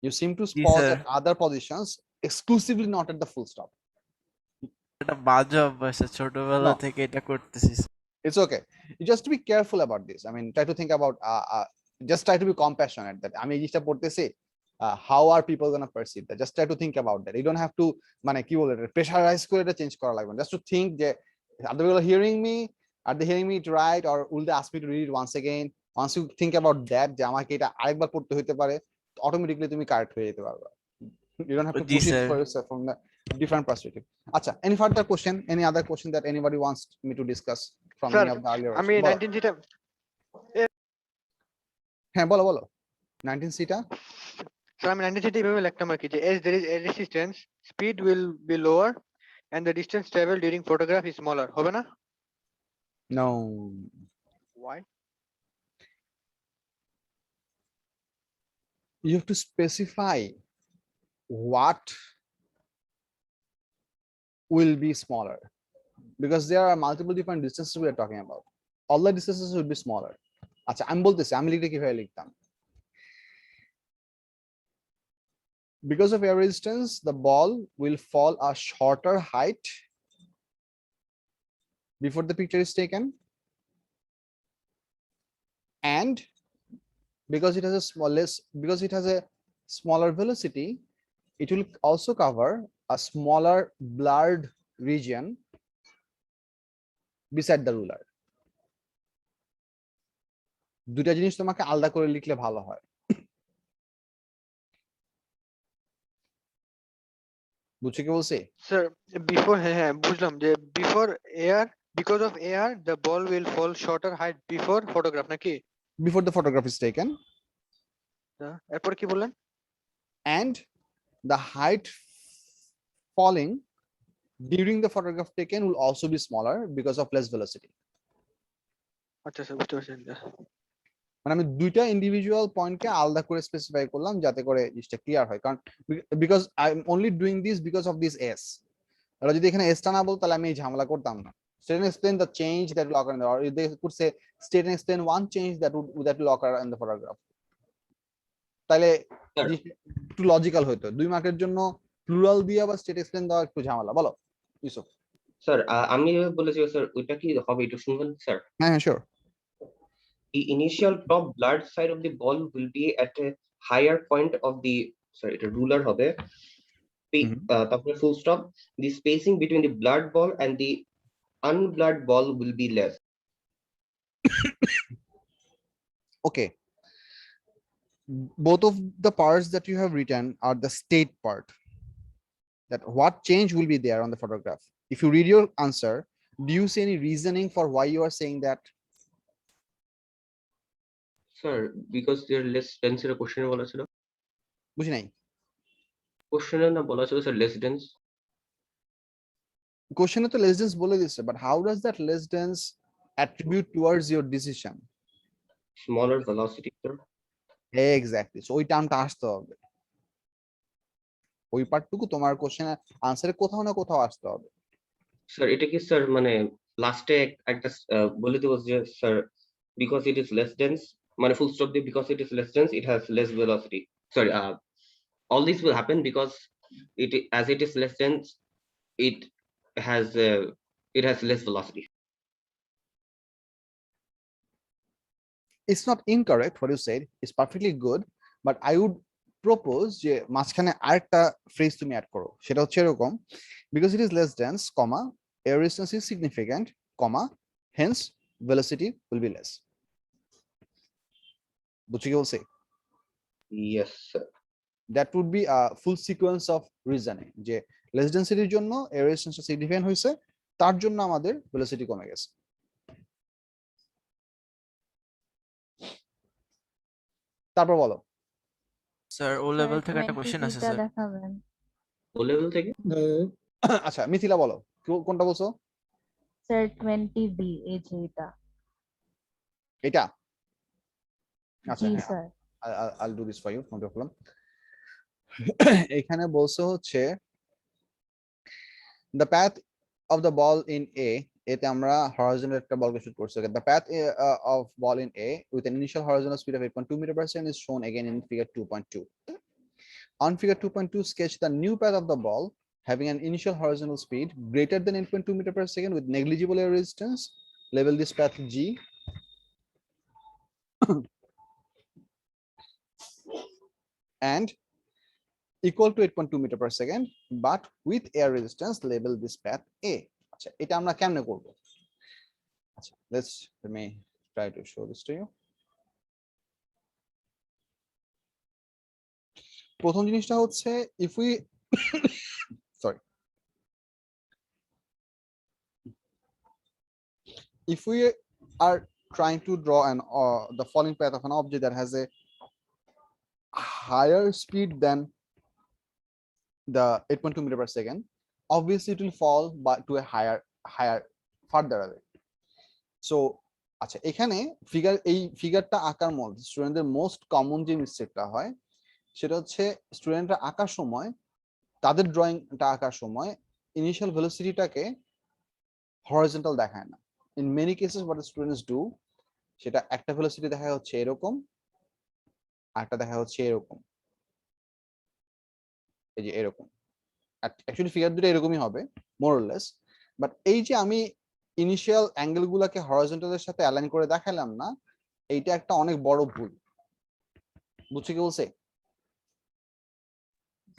You seem to G pause sir. at other positions, exclusively not at the full stop. এটা বাজে অভ্যাস, ছোটবেলা No, থেকে এটা করতেছি। it's okay. You just to be careful about this. I mean, try to think about, just try to be compassionate that আমি এই জিনিসটা পড়তেছি, how are people gonna perceive that? Just try to think about that. You don't have to মানে কি বলে pressurise করে এটা change করা লাগবে না। Just to think যে are they hearing me? Are they hearing me to write, or will they ask me to read it once again? Once you think about that, যে আমাকে এটা আরেকবার পড়তে হইতে পারে, অটোমেটিক্যালি তুমি কারেক্ট হয়ে যেতে পারবে। You don't have to G push it sir. for yourself from the different perspective. Acha, any further question, any other question that anybody wants me to discuss from sir any of the earlier? আমি বলো। 19 যেটা হ্যাঁ বলো বলো, 19 সিটা। Sir আমি 19 যেটা এইভাবে লিখতাম আর কি, যে as there is a resistance, speed will be lower and the distance traveled during photograph is smaller, হবে না? No, Why? you have to specify what will be smaller, because there are multiple different distances we are talking about. All the distances will be smaller. আচ্ছা আমি বলতেছি আমি লিখতে কিভাবে লিখতাম, because of air resistance the ball will fall a shorter height before the picture is taken, and because it has a smaller velocity, it will also cover a smaller blurred region beside the ruler. দুটা জিনিস তোমাকে আলাদা করে লিখলে ভালো হয়। বুঝছো কি বলছি? স্যার বিফোর, হ্যাঁ হ্যাঁ বুঝলাম, যে before air, because of air the ball will fall shorter height before photograph, নাকি? Before the photograph is taken, এরপর কি বললেন? and the height falling during the photograph taken will also be smaller because of less velocity. আচ্ছা sir বুঝতে পারছি। মানে আমি দুইটা ইন্ডিভিজুয়াল পয়েন্টকে আলাদা করে স্পেসিফাই করলাম যাতে করে জিনিসটা ক্লিয়ার হয়, কারণ because I am only doing this because of this S. তাহলে যদি এখানে এসটা না বলতো তাহলে আমি এই ঝামেলা করতাম না। State and explain the change that will occur in the, or they could say state and explain one change that will occur in the photograph. তাহলে একটু লজিক্যাল হইতো। 2 মার্কের জন্য প্লুরাল দিয়ে আবার স্টেট এক্সপ্লেন দেওয়া একটু ঝামেলা। বলো ইউসুফ। স্যার আমি বলেছি স্যার ওইটা কি হবে একটু শুনবেন স্যার? হ্যাঁ হ্যাঁ sure. The initial top blurred side of the ball will be at a higher point of the, sorry, এটা ruler হবে, তারপরে full stop, the spacing between the blurred ball and the unblurred ball will be less. Okay, both of the parts that you have written are the state part, that what change will be there on the photograph. If you read your answer, do you see any reasoning for why you are saying that? Sir, because there less dense এর question বলা ছিল, বুঝি নাই। question না বলা ছিল sir less dense. কোশ্চেনে তো লেস ডেন্স বলে দিচ্ছে, but how does that less dense attribute towards your decision? Smaller velocity, sir. Exactly, so ওই টার্মটা আসতে হবে, ওই পার্টটুকু তোমার কোশ্চেনের আনসারে কোথাও না কোথাও আসতে হবে। স্যার এটা কি স্যার মানে লাস্টে একটা বলে দেবো যে sir because it is less dense, মানে full stop দিয়ে because it is less dense it has less velocity. Sorry, all this will happen because as it is less dense it has less velocity. It's not incorrect what you said, it's perfectly good, but I would propose যে মাঝখানে আরেকটা phrase তুমি add করো, সেটা হচ্ছে এরকম: because it is less dense, comma, air resistance is significant, comma, hence velocity will be less. বুঝছো কি বলছি? Yes sir. That would be a full sequence of reasoning যে less density জন্য air resistance significant হয়েছে, তার জন্য আমাদের velocity কমে গেছে। তারপর বলো। স্যার ও লেভেল থেকে একটা কোশ্চেন আছে স্যার। দেখাবেন। ও লেভেল থেকে আচ্ছা মিথিলা বলো, কোনটা বলছো? স্যার 20B এই যে এটা। এটা? আচ্ছা জি হ্যাঁ, sir. I'll do this for you, no problem. এখানে বলছো হচ্ছে the path of the ball in A, এতে আমরা horizontal একটা বলকে শুট করছি। The path of ball in A with an initial horizontal speed of 8.2 meter per second is shown again in figure 2.2. On figure 2.2, sketch the new path of the ball having an initial horizontal speed greater than 8.2 meter per second with negligible air resistance. Label this path G. And equal to 8.2 meter per second, but with air resistance. Label this path A. আচ্ছা এটা আমরা কেমনে করব? আচ্ছা let me try to show this to you. প্রথম জিনিসটা হচ্ছে if we sorry, if we are trying to draw the falling path of an object that has a higher speed than the 8.2 meter per second, obviously it will fall to a higher further away. So আচ্ছা এখানে এই ফিগারটা আঁকার মধ্যে স্টুডেন্টদের most common যে মিস্টেকটা হয় সেটা হচ্ছে স্টুডেন্টরা আঁকার সময়, তাদের ড্রয়িংটা আঁকার সময় ইনিশিয়াল ভেলোসিটিটাকে হরিজন্টাল দেখায় না। In many cases what students do, সেটা একটা ভেলোসিটি দেখা হচ্ছে এরকম, আরেকটা দেখা হচ্ছে এরকম, এই যে এরকম। অ্যাকচুয়ালি ফিগার দুটো এরকমই হবে মোর অর লেস, বাট এই যে আমি ইনিশিয়াল অ্যাঙ্গেল গুলাকে হরিজন্টালের সাথে অ্যালাইন করে দেখালাম না, এইটা একটা অনেক বড় ভুল। বুঝছো কি বলছে?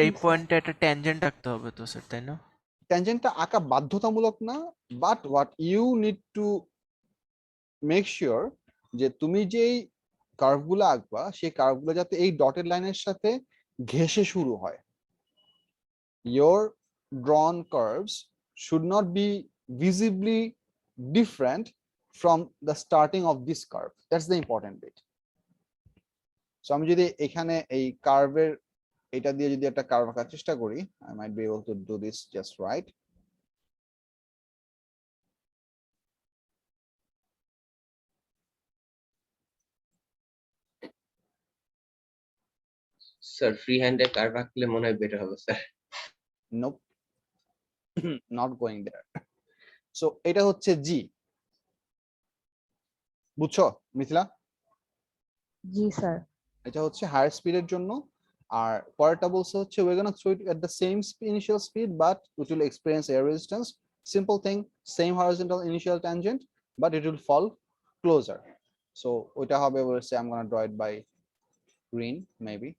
এই পয়েন্টে একটা ট্যানজেন্ট রাখতে হবে তো স্যার, তাই না? ট্যানজেন্টটা আঁকা বাধ্যতামূলক না, but what you need to make sure যে তুমি যেই কার্ভগুলো আঁকবা সেই কার্ভগুলো যাতে এই ডটেড লাইনের সাথে ঘেঁষে শুরু হয়। Your drawn curves should not be visibly different from the starting of this curve. That's the important bit. So আমি যদি এখানে এই কার্ভের এটা দিয়ে যদি একটা কার্ভ আঁকার চেষ্টা করি, I might be able to do this just right. Sir free হ্যান্ডে কার্ভ আঁকলে মনে হয় বেটার হবে sir. Nope. Not going there. So এটা হচ্ছে G, বুঝছো মিথিলা? জি স্যার। এটা হচ্ছে হায়ার স্পিডের জন্য, আর পরেরটা বলছে হচ্ছে we're gonna throw it at the same initial speed but it will experience air resistance. Simple thing, same horizontal initial tangent but it will fall closer. So ওইটা হবে, we'll say I'm gonna draw it by green maybe.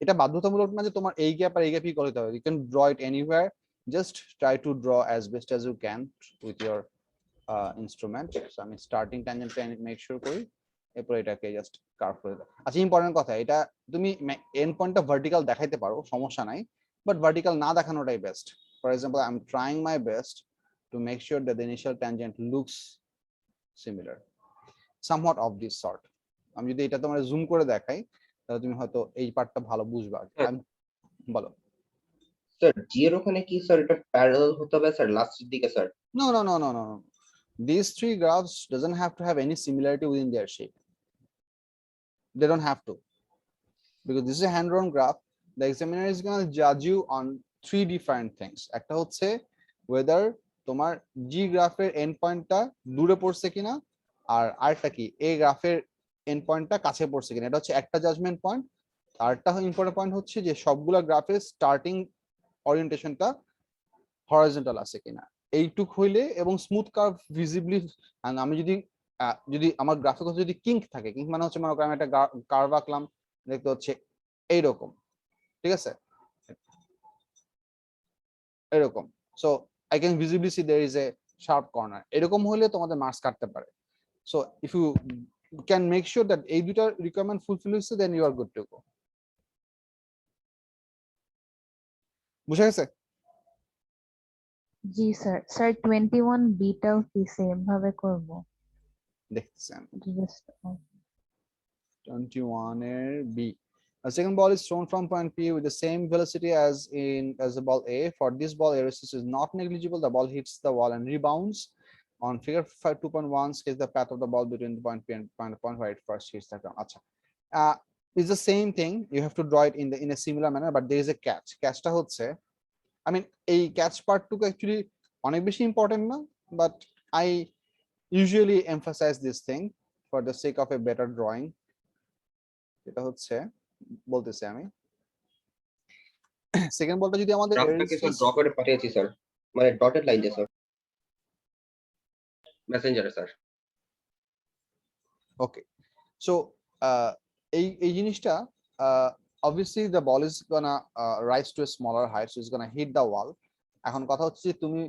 এটা বাধ্যতামূলক না যে তোমার এই gap আর এই গ্যাপই করতে হবে, you can draw it anywhere, just try to draw as best as you can with your instrument. So আমি স্টার্টিং ট্যানজেন্টটা মেক শিওর করি, এরপর এটাকে জাস্ট কার্ভ করে দাও। আচ্ছা, ইম্পর্টেন্ট কথা, এটা তুমি এন্ড পয়েন্টটা ভার্টিক্যাল দেখাইতে পারো, সমস্যা নাই, বাট ভার্টিক্যাল না দেখানোটাই best. For example, I am trying my best to make sure that the initial tangent looks similar, somewhat of this sort. আমি যদি এটা তোমার জুম করে দেখাই তাহলে তুমি হয়তো এই পার্টটা ভালো বুঝবা। বলো। স্যার জি এর ওখানে কি স্যার এটা প্যারালাল হতে হবে স্যার লাস্টের দিকে sir? No, no, no, no, no, no. These three graphs doesn't have to have any similarity within their shape. They don't have to, because this is a hand-drawn graph. The examiner is going to judge you on three different things. একটা হচ্ছে whether তোমার জি গ্রাফের and পয়েন্টটা দূরে পড়ছে কিনা, আর আরেকটা কি এই গ্রাফের এন্ড পয়েন্টটা কাছে পড়ছে কিনা, এটা হচ্ছে একটা জাজমেন্ট পয়েন্ট। আরেকটা ইম্পর্টেন্ট পয়েন্ট হচ্ছে যে সবগুলা গ্রাফের স্টার্টিং ওরিয়েন্টেশনটা হরাইজন্টাল আছে কিনা, এইটুক হইলে, এবং স্মুথ কার্ভ ভিজিবলি। আমি যদি আমার গ্রাফিক যদি কিঙ্ক থাকে, কিঙ্ক মানে হচ্ছে মনে করেন আমি একটা কার্ভ আঁকলাম, দেখতে হচ্ছে এইরকম, ঠিক আছে, এরকম। So I can visibly see there is a sharp corner, এরকম হলে তোমাদের মার্কস কাটতে পারে। So if you can make sure that এই দুটা রিকোয়ারমেন্ট ফুলফিল হচ্ছে, then you are good to go. বুঝা গেছে? জি স্যার। স্যার 21 বিটাও কি সেম ভাবে করব? দেখতেছেন Just 21 এর B, a second ball is thrown from point P with the same velocity as the ball A. For this ball, air resistance is not negligible. The ball hits the wall and rebounds. On figure 2.1, sketch the path of the ball between the point P and point where it first hits the ground. Acha. It's the same thing. You have to draw it in a similar manner, but there is a catch. Catchটা হচ্ছে, I mean, এই catch পার্টটুকু actually অনেক বেশি important না, but I usually emphasize this thing for the sake of a better drawing. এটা হচ্ছে বলতেছি আমি, second বলটা যদি আমাদের আপনাকে স্যার ড্র করে পাঠিয়েছি স্যার, মানে ডটেড লাইন দিয়ে স্যার, মেসেঞ্জারে স্যার। ওকে, সো এই জিনিসটা obviously the ball is gonna rise to a smaller height, so it's gonna hit the wall. এখন কথা হচ্ছে যে তুমি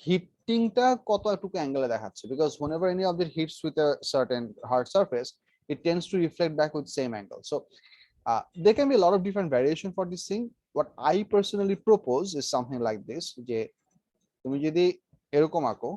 হিটিংটা কতটুকু অ্যাঙ্গেলে দেখাচ্ছে, because whenever any object hits with a certain hard surface, it tends to reflect back with same angle. So there can be a lot of different variation for this thing. What I personally propose is something like this, যে তুমি যদি এরকম আঁকো,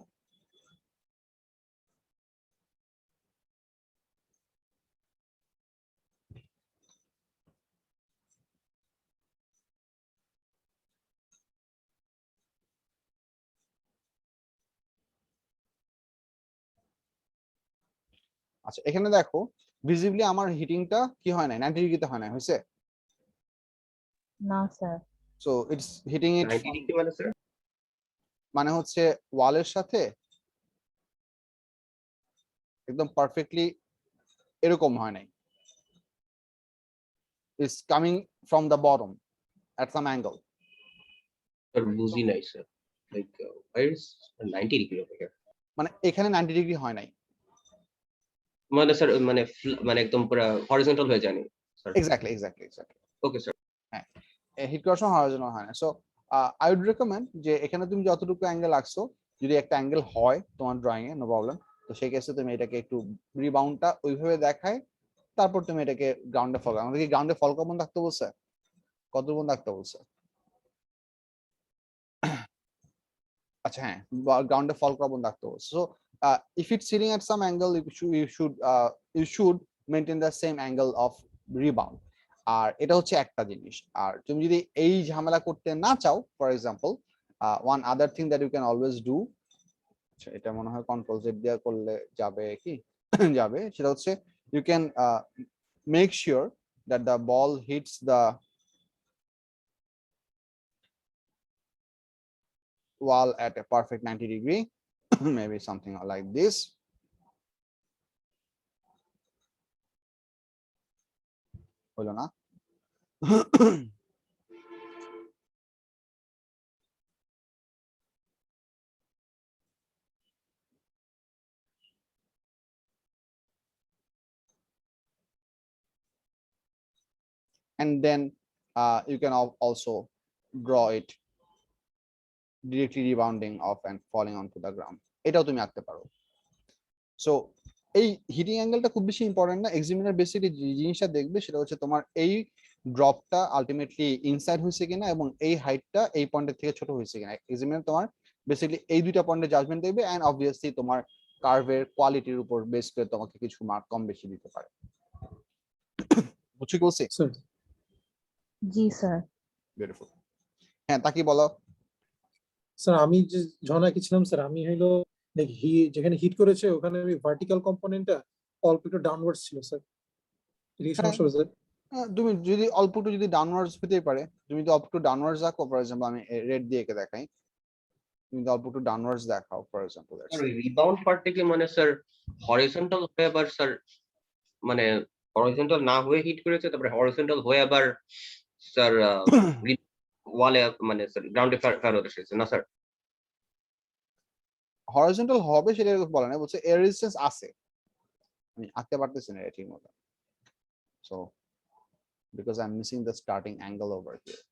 আচ্ছা এখানে দেখো visibly আমার হিটিংটা কি হয় না, 90 ডিগ্রিতে হয় না, হয়েছে? না স্যার। So it's hitting it, 90 degree মানে স্যার মানে হচ্ছে ওয়ালের সাথে একদম পারফেক্টলি এরকম হয় নাই, it's coming from the bottom at some angle. Sir বুঝি নাই sir, like where is 90 degree over here? মানে এখানে 90 ডিগ্রি হয় নাই, মানে স্যার মানে মানে একদম পুরো হরিজন্টাল হয়ে যায়নি স্যার? এক্স্যাক্টলি। Okay sir. হ্যাঁ, হিট করার সময় হরাইজন্টাল হয় না। সো আই উড রেকমেন্ড যে এখানে তুমি যতটুকু অ্যাঙ্গেল আঁকছো, যদি একটা অ্যাঙ্গেল হয় তোমার ড্রয়িং এ, নো প্রবলেম, তো সেই কেসে তুমি এটাকে একটু রিবাউন্ডটা ওইভাবে দেখায়, তারপর তুমি এটাকে গ্রাউন্ডে ফল, আমাদের কি গ্রাউন্ডে ফল কখন থাকতে বলছে, কত পর্যন্ত থাকতে বলছে? আচ্ছা হ্যাঁ, গ্রাউন্ডে ফল করা বন্ধ রাখতে হবে। So if it's sitting at some angle, you should maintain the same angle of rebound. আর এটা হচ্ছে একটা জিনিস। আর তুমি যদি এই ঝামেলা করতে না চাও, for example one other thing that you can always do, আচ্ছা এটা মনে হয় কন্ট্রোল জেড দিয়ে করলে যাবে কি যাবে, সেটা হচ্ছে you can make sure that the ball hits the wall at a perfect 90 degree, maybe something like this. হলো না? and then You can also draw it directly rebounding off and falling onto the ground. এটাও তুমি আঁকতে পারো। So এই heating অ্যাঙ্গেলটা খুব বেশি important না, এক্সামিনার বেসিক্যালি যে জিনিসটা দেখবে সেটা হচ্ছে তোমার এই ড্রপটা আলটিমেটলি ইনসাইড হয়েছে কিনা এবং এই হাইটটা এই পয়েন্টের থেকে ছোট হয়েছে কিনা। এক্সামিনার তোমার বেসিক্যালি এই দুইটা পয়েন্টে জাজমেন্ট দেবে এন্ড অবভিয়াসলি তোমার কার্ভের কোয়ালিটির উপর বেস করে তোমাকে কিছু মার্ক কম বেশি দিতে পারে। বুঝছি বলছি? স্যার জি স্যার। বিউটিফুল। হ্যাঁ তাকি বলো। স্যার আমি যে যখন আঁকেছিলাম স্যার আমি হইলো যেখানে হিট করেছে ওখানে আমি ভার্টিক্যাল কম্পোনেন্টটা অল্প একটু ডাউনওয়ার্ডস ছিল স্যার, এটা কি সমস্যা হবে স্যার? তুমি যদি অল্প একটু যদি ডাউনওয়ার্ডস হতেই পারে, তুমি যদি অল্প একটু ডাউনওয়ার্ডস আঁকো, ফর এক্সাম্পল আমি রেড দিয়ে এঁকে দেখাই, তুমি যদি অল্প একটু ডাউনওয়ার্ডস দেখাও ফর এক্সাম্পল। স্যার রিবাউন্ড পার্টটা কি মানে স্যার হরিজন্টাল হয়ে আবার স্যার মানে হরিজন্টাল না হয়ে হিট করেছে, তারপরে হরিজন্টাল হয়ে আবার স্যার ওয়ালে মানে স্যার গ্রাউন্ডে ফেরত এসেছে না স্যার? হরিজন্টাল হবে সেটা বলে না, বলছে এয়ার রেজিস্ট্যান্স আছে, আমি আঁকতে পারতেছি না ঠিক মতো। So because I am missing the starting angle over here,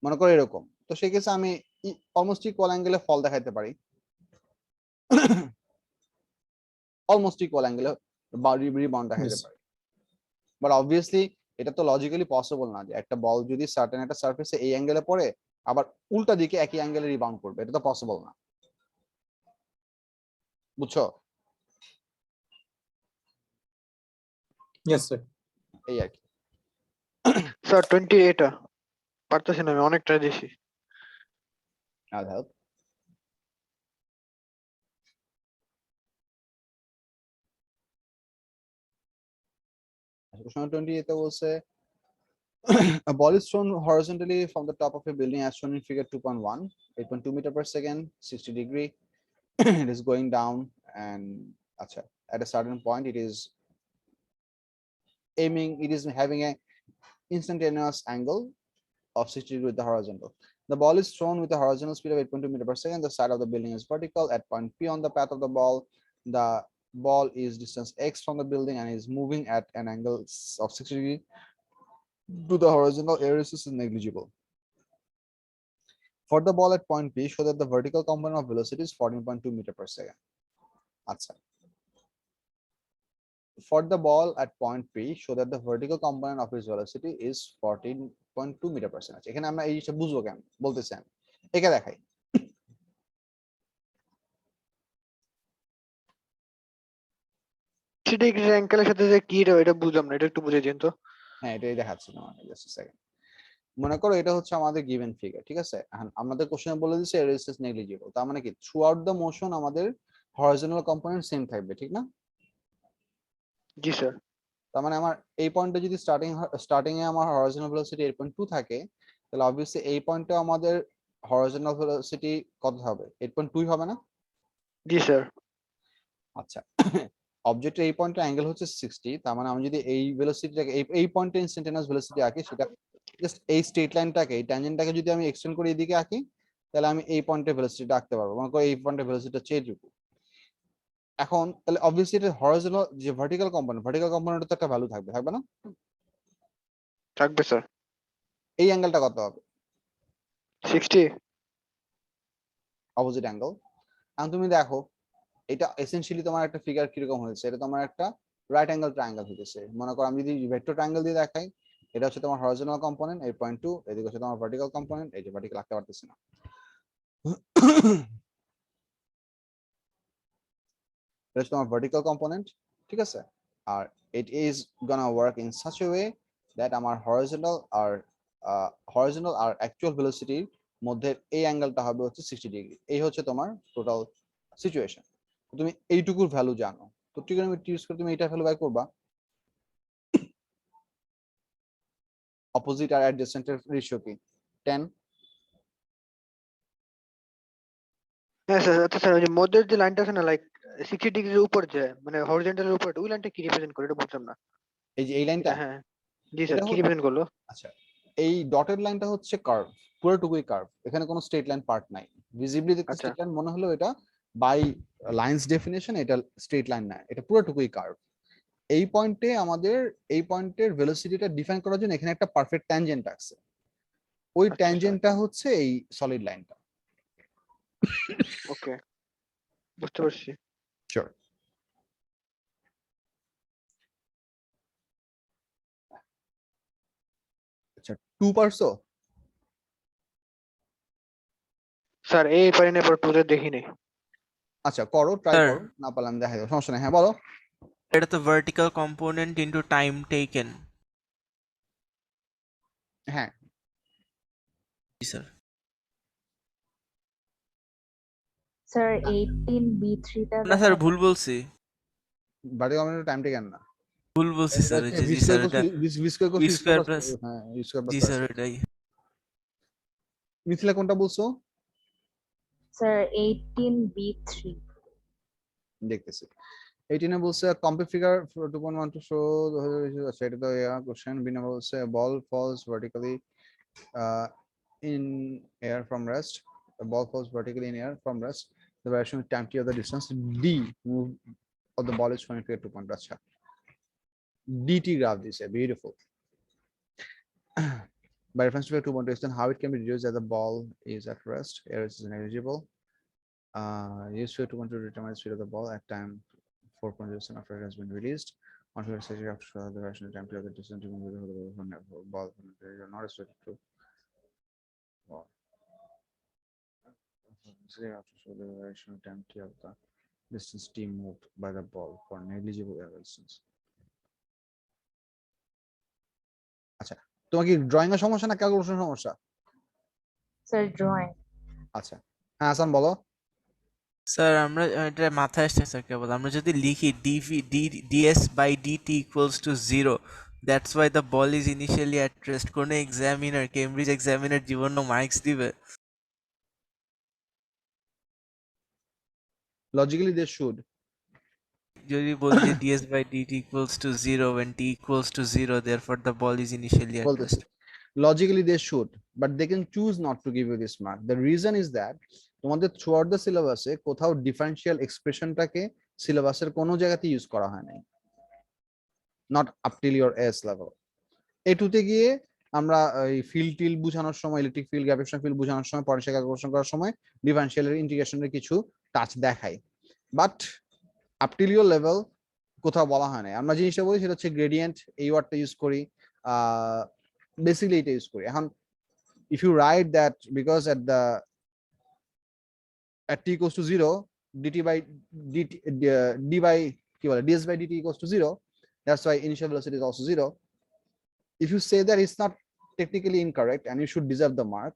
মনে করো এরকম, তো সেই ক্ষেত্রে আমি অলমোস্ট ইকুয়াল অ্যাঙ্গেলে ফল দেখাইতে পারি, অলমোস্ট ইকুয়াল অ্যাঙ্গেলে রিবাউন্ড দেখাইতে Yes. পারি। বাট অবভিয়াসলি এটা তো লজিক্যালি পসিবল না যে একটা বল যদি সার্টেন একটা সারফেসে এই অ্যাঙ্গেলে পড়ে আবার উল্টা দিকে একই অ্যাঙ্গেলে রিবাউন্ড করবে, এটা তো পসিবল না। বুঝছো? Yes sir. এই আর কি। স্যার 20 এটা পারতেছি না, আমি অনেক ট্রাই দিছি। I'll help. Question 20 এটা বলছে a ball is thrown horizontally from the top of a building as shown in figure 2.1, 8.2 meter per second, 60 degree. It is going down and at a certain point it is aiming, it is having a instantaneous angle of 60 degree with the horizontal. The ball is thrown with a horizontal speed of 8.2 meter per second. The side of the building is vertical. At point P on the path of the ball, the ball is distance x from the building and is moving at an angle of 60 degree to the horizontal. Air resistance is negligible. For the ball at point P, show that the vertical component of velocity is 14.2 meter per second. For the ball at point P, show that the vertical component of its velocity is 14.2 meter per second. এখানে আমরা এই জিনিসটা বুঝবো কেন বলতেছি আমি, একে দেখাই। সেটা অ্যাঙ্কেলের সাথে যে কি এটা বুঝলাম না, এটা একটু বুঝে দিন তো। হ্যাঁ এটাই দেখাচ্ছি তোমাকে, জাস্ট আ সেকেন্ড। মনে করো এটা হচ্ছে আমাদের গিভেন ফিগার, ঠিক আছে? আমাদের কোশ্চেনে বলে দিচ্ছে এর রেজিস্ট্যান্স নেগলিজিবল, তার মানে কি থ্রু আউট দ্য মোশন আমাদের হরিজন্টাল কম্পোনেন্ট সেম থাকবে, ঠিক না? জি স্যার। তার মানে আমার এই পয়েন্টে যদি স্টার্টিং এ আমার হরিজন্টাল ভেলোসিটি 8.2 থাকে, তাহলে অবভিয়াসলি এই পয়েন্টে আমাদের হরিজন্টাল ভেলোসিটি কত হবে? 8.2 হবে না? জি স্যার। আচ্ছা, অবজেক্টের এই পয়েন্টের অ্যাঙ্গেল হচ্ছে 60, তার মানে আমি যদি এই ভেলোসিটিটাকে এই পয়েন্টে ইনস্ট্যান্টেনিয়াস ভেলোসিটি আঁকি, সেটা জাস্ট এই স্ট্রেট লাইনটাকে, এই ট্যানজেন্টটাকে যদি আমি এক্সটেন্ড করে এদিকে আঁকি, তাহলে আমি এই পয়েন্টের ভেলোসিটিটা আঁকতে পারবো। মনে করো এই পয়েন্টের ভেলোসিটিটা চেয়েটুকু। এখন তাহলে অবভিয়াসলি এটা হরিজন্টাল যে ভার্টিক্যাল কম্পোনেন্টের তো একটা ভ্যালু থাকবে, থাকবে না? থাকবে স্যার। এই অ্যাঙ্গেলটা কত হবে? 60 অপোজিট অ্যাঙ্গেল। এখন তুমি দেখো এটা এসেনশিয়ালি তোমার একটা ফিগার কিরকম হয়েছে, এটা তোমার একটা রাইট অ্যাঙ্গেল ট্রায়াঙ্গেল হয়েছে। মনে করো আমি যদি ভেক্টর ট্রায়াঙ্গেল দিয়ে দেখাই, এটা হচ্ছে তোমার হরিজন্টাল কম্পোনেন্ট 8.2, এদিকে হচ্ছে তোমার ভার্টিক্যাল কম্পোনেন্ট, এই যে ভার্টিক্যাল আঁকতে পারতেছি না। এটা হচ্ছে তোমার ভার্টিক্যাল কম্পোনেন্ট, ঠিক আছে? আর it is gonna work in such a way that আমার হরিজন্টাল আর অ্যাকচুয়াল ভেলোসিটির মধ্যে এই অ্যাঙ্গেলটা হবে হচ্ছে 60 ডিগ্রি। এই হচ্ছে তোমার টোটাল সিচুয়েশন। তুমি এইটুকুর ভ্যালু জানো, তো ট্রিগোনোমেট্রি ইউজ করে তুমি এইটা ভ্যালু বাই করবা। অপোজিট আর অ্যাডজেসেন্টের রেশিও কি? 10। হ্যাঁ স্যার। আচ্ছা স্যার, ওই যে মধ্যের যে লাইনটা আছে না, লাইক 60 ডিগ্রির উপর যায়, মানে হরিজন্টালের উপর, ওই লাইনটা কি রিপ্রেজেন্ট করে এটা বুঝলাম না। এই যে এই লাইনটা, হ্যাঁ জি স্যার, এটা কি রিপ্রেজেন্ট করলো? আচ্ছা এই ডটেড লাইনটা হচ্ছে কার্ভ, পুরোটুকুই কার্ভ, এখানে কোনো স্ট্রেট লাইন পার্ট নাই। ভিজিবলি দেখতে আচ্ছা। স্ট্রেট লাইন মনে হলো, এটা বাই লাইন্স ডেফিনেশন এটা স্ট্রেট লাইন না, এটা পুরোটুকুই কার্ভ। এই পয়েন্টের ভেলোসিটিটা ডিফাইন করার জন্য এখানে একটা পারফেক্ট ট্যানজেন্ট আছে, ওই আচ্ছা, ট্যানজেন্টটা হচ্ছে এই সলিড লাইনটা। ওকে, বুঝতে পারছি। শিওর। আচ্ছা 2 পারছো? স্যার এই পারি না, পর টুতে দেখি নাই। আচ্ছা করো, ট্রাই Sir. করো, না পারলে আমি দেখাই দেবো, সমস্যা নেই। হ্যাঁ বলো। এটা তো vertical component into time taken. হ্যাঁ জি স্যার। স্যার 18b3 টা না স্যার দেখান। ভুল বলছি, বাড়ি কমেন্টের টাইম টেকেন না, ভুল বলছি স্যার। এটা জি স্যার, এটা v square plus, হ্যাঁ v square plus জি স্যার আছে। এটাই। মিথিলা কোনটা বলছো? Sir 18b3। দেখতেছি 18 এ বলছে কম্পেয়ার ফিগার 2.1 টু শো। আচ্ছা এটা তো কোশ্চেন। বি নাম্বার বলছে ball falls vertically in air from rest. The ball falls vertically in air from rest. The variation with time t of the distance d move of the ball is 22 at 2 point. Acha. dt graph this is beautiful. By reference to 2 point distance, how it can be reduced as the ball is at rest. Air is negligible. Use to 2 point to determine the speed of the ball at time 4 point distance after it has been released. On to the after the variation of time t of the distance to move the ball not restricted to ball. After show the variation of time t of the distance t moved by the ball for negligible air resistance. আচ্ছা তোমার কি drawing এর সমস্যা না calculation সমস্যা? Sir drawing. আচ্ছা হ্যাঁ হাসান বলো। স্যার আমরা এটা মাথায় আসছে স্যার কেবল, আমরা যদি লিখি ds by dt equals to 0, that's why the ball is initially at rest, কোনো এক্সামিনার, কেমব্রিজ এক্সামিনার জীবন মার্কস দিবে? Logically they should. যদি বলি যে ds by dt equals to 0 when t equals to 0, therefore the ball is initially at বলতেছি rest. Logically they should, but they can choose not to give you this mark. The reason is that তোমাদের throughout the সিলেবাসে কোথাও differential এক্সপ্রেশনটাকে সিলেবাসের কোনো জায়গাতে use করা হয় নাই, not up till your S level. এটুতে গিয়ে আমরা এই ফিল্ড টিল বোঝানোর সময়, ইলেকট্রিক ফিল্ড, গ্র্যাভিটেশনাল ফিল্ড বোঝানোর সময়, পটেনশিয়াল ক্যালকুলেশন করার সময় ডিফারেন্সিয়ালের ইন্টিগ্রেশনের কিছু টাচ দেখাই, but up till your level কোথাও বলা হয় না। আমরা জিনিসটা বলি সেটা হচ্ছে গ্রেডিয়েন্ট, এই ওয়ার্ডটা ইউজ করি, বেসিক্যালি এটা ইউজ করি। এখন if you write that because at t equals to 0 dt by dt d by ds by dt equals to 0, that's why initial velocity is also 0. If you say that, it's not technically incorrect and you should deserve the mark,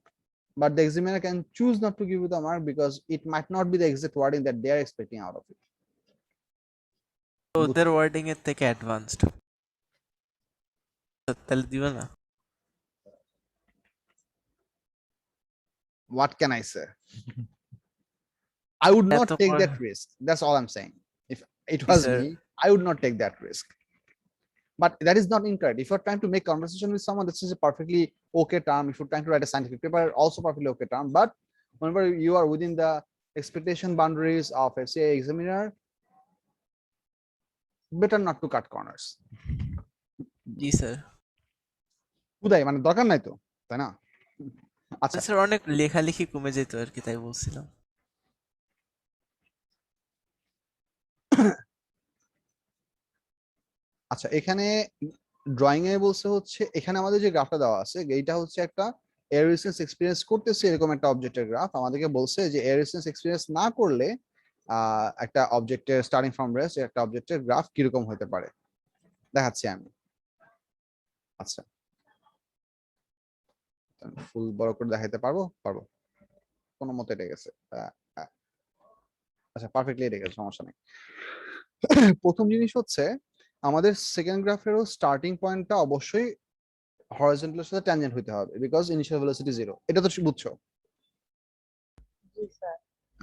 but the examiner can choose not to give you the mark because it might not be the exact wording that they are expecting out of it. তো ওদের wording এর থেকে advanced, তাহলে দিবে না? What can I say? I would not এত take পর- that risk. That's all I'm saying. If it was sir. me, I would not take that risk. But that is not incorrect. If you're trying to make conversation with someone, this is a perfectly okay term. If you're trying to write a scientific paper, also perfectly okay term. But whenever you are within the expectation boundaries of a say examiner, better not to cut corners. জি sir. Uday মানে দরকার নাই তো, তাই না? আচ্ছা sir অনেক লেখালেখি কমে যেত আর কি, তাই বলছিলাম। আচ্ছা এখানে ড্রয়িং এ বলছে হচ্ছে এখানে আমাদের যে গ্রাফটা দেওয়া আছে এইটা হচ্ছে একটা এয়ার রেজিস্ট্যান্স এক্সপেরিয়েন্স করতেছে এরকম একটা অবজেক্টের গ্রাফ। আমাদেরকে বলছে যে এয়ার রেজিস্ট্যান্স এক্সপেরিয়েন্স না করলে একটা অবজেক্টের স্টার্টিং ফ্রম রেস্ট একটা অবজেক্টের গ্রাফ কিরকম হতে পারে দেখাচ্ছি আমি। আচ্ছা ফুল বড় করে দেখাইতে পারবো? পারবো, কোনো মতে এটা গেছে। আচ্ছা পারফেক্টলি এটা গেছে, সমস্যা নেই। প্রথম জিনিস হচ্ছে আমাদের সেকেন্ড গ্রাফেরও স্টার্টিং পয়েন্টটা অবশ্যই হরিজন্টালের সাথে ট্যানজেন্ট হতে হবে বিকজ ইনিশিয়াল ভেলোসিটি 0, এটা তো বুঝছো? জি স্যার।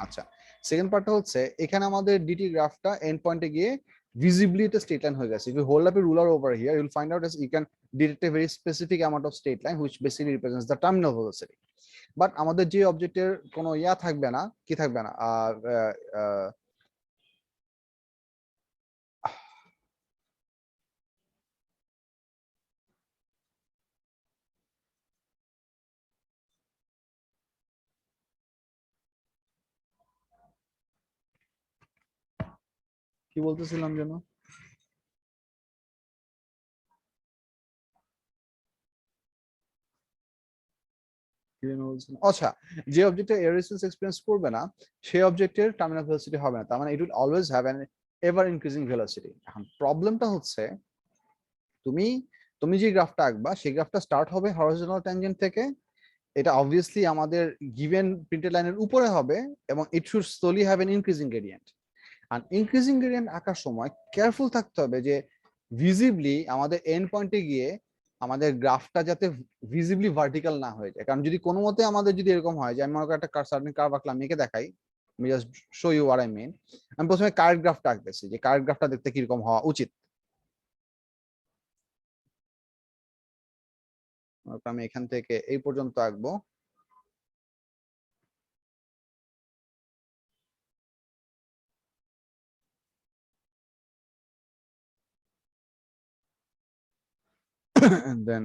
আচ্ছা সেকেন্ড পার্টটা হচ্ছে এখানে আমাদের ডিটি গ্রাফটা এন্ড পয়েন্টে গিয়ে visibly এটা straight line হয়ে গেছে। If you hold up a ruler over here, you'll find out as you can detect a very specific amount of straight line which basically represents the terminal velocity. But আমাদের যে অবজেক্টের কোনো ইয়া থাকবে না, কি থাকবে না, কি বলতেছিলাম যেন? আচ্ছা, যে অবজেক্টের এয়ার রেসিস্টেন্স এক্সপেরিয়েন্স করবে না সেই অবজেক্টের টার্মিনাল ভেলোসিটি হবে না, তার মানে it will always have an ever increasing velocity. এখন প্রবলেমটা হচ্ছে তুমি তুমি যে গ্রাফটা আঁকবা সেই গ্রাফটা স্টার্ট হবে হরিজন্টাল ট্যানজেন্ট থেকে, এটা অবভিয়াসলি আমাদের গিভেন প্রিন্টেড লাইনের উপরে হবে এবং it should slowly have an increasing gradient. R increasing gradient আঁকার সময় কেয়ারফুল থাকতে হবে যে ভিজিবলি আমাদের এন্ড পয়েন্টে গিয়ে আমাদের গ্রাফটা যাতে ভিজিবলি ভার্টিক্যাল না হয়ে যায়। কারণ যদি কোনো মতে আমাদের যদি এরকম হয় যে আমি মনে করি একটা সার্টেন কার্ভ আঁকলাম, এঁকে দেখাই, আমি just show you what I mean. আমি প্রথমে কার্ভ গ্রাফটা আঁকতেছি যে কার্ভ গ্রাফটা দেখতে কিরকম হওয়া উচিত। আমি এখান থেকে এই পর্যন্ত আঁকবো। And then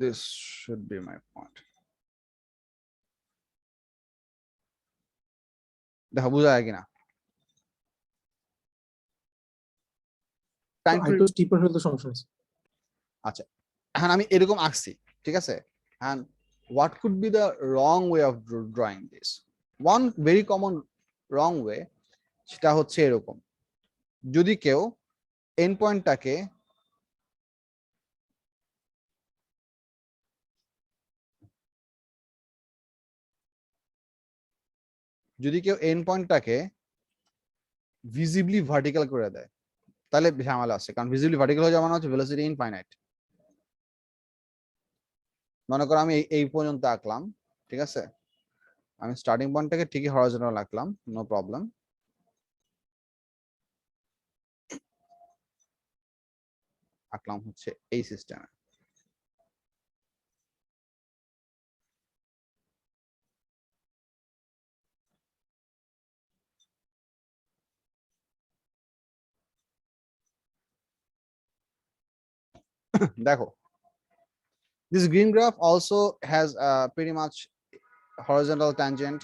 this should be my point. দেখো বোঝা যায় কিনা? টাইম আরেকটু স্টিপার হলে তো সমস্যা আছে। আচ্ছা, এখন আমি এরকম আঁকছি, ঠিক আছে? and what could be the wrong way of drawing this? One very common wrong way সেটা হচ্ছে এরকম, যদি কেউ এন্ড পয়েন্টটাকে ভিজিবলি ভার্টিক্যাল করে দেয় তাহলে ঝামেলা আছে, কারণ ভিজিবলি ভার্টিক্যাল হয়ে যাওয়া মানে হচ্ছে ভেলোসিটি ইনফাইনাইট। মনে করো আমি এই পর্যন্ত আঁকলাম, ঠিক আছে? আমি স্টার্টিং পয়েন্টটাকে ঠিকই হরিজন্টাল আঁকলাম, নো প্রবলেম। আঁকলাম হচ্ছে এই সিস্টেমে। দেখো, this green graph also has a pretty much horizontal tangent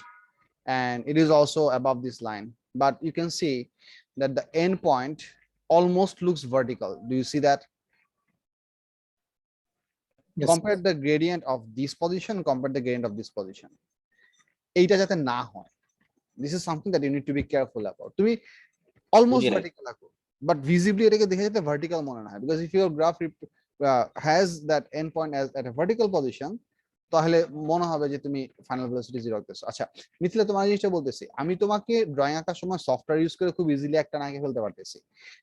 and it is also above this line, but you can see that the end point almost looks vertical. Do you see that? Yes. Compare the gradient of this position, compare the gradient of this position. এইটা যাতে না হয়, this is something that you need to be careful about. তুমি almost বুঝি নাই। vertical আঁকো, but visibly এটাকে দেখে যেতে vertical মনে না হয়, because if your graph has that end point as at a vertical position, তাহলে মনে হবে যে তুমি ফাইনাল ভেলোসিটি জিরো রাখতেছো। আচ্ছা মিথিলা, তোমার জিনিসটা বলতেছি, আমি তোমাকে ড্রয়িং আঁকার সময় সফটওয়্যার ইউজ করে খুব ইজিলি একটা না এঁকে ফেলতে পারতেছি,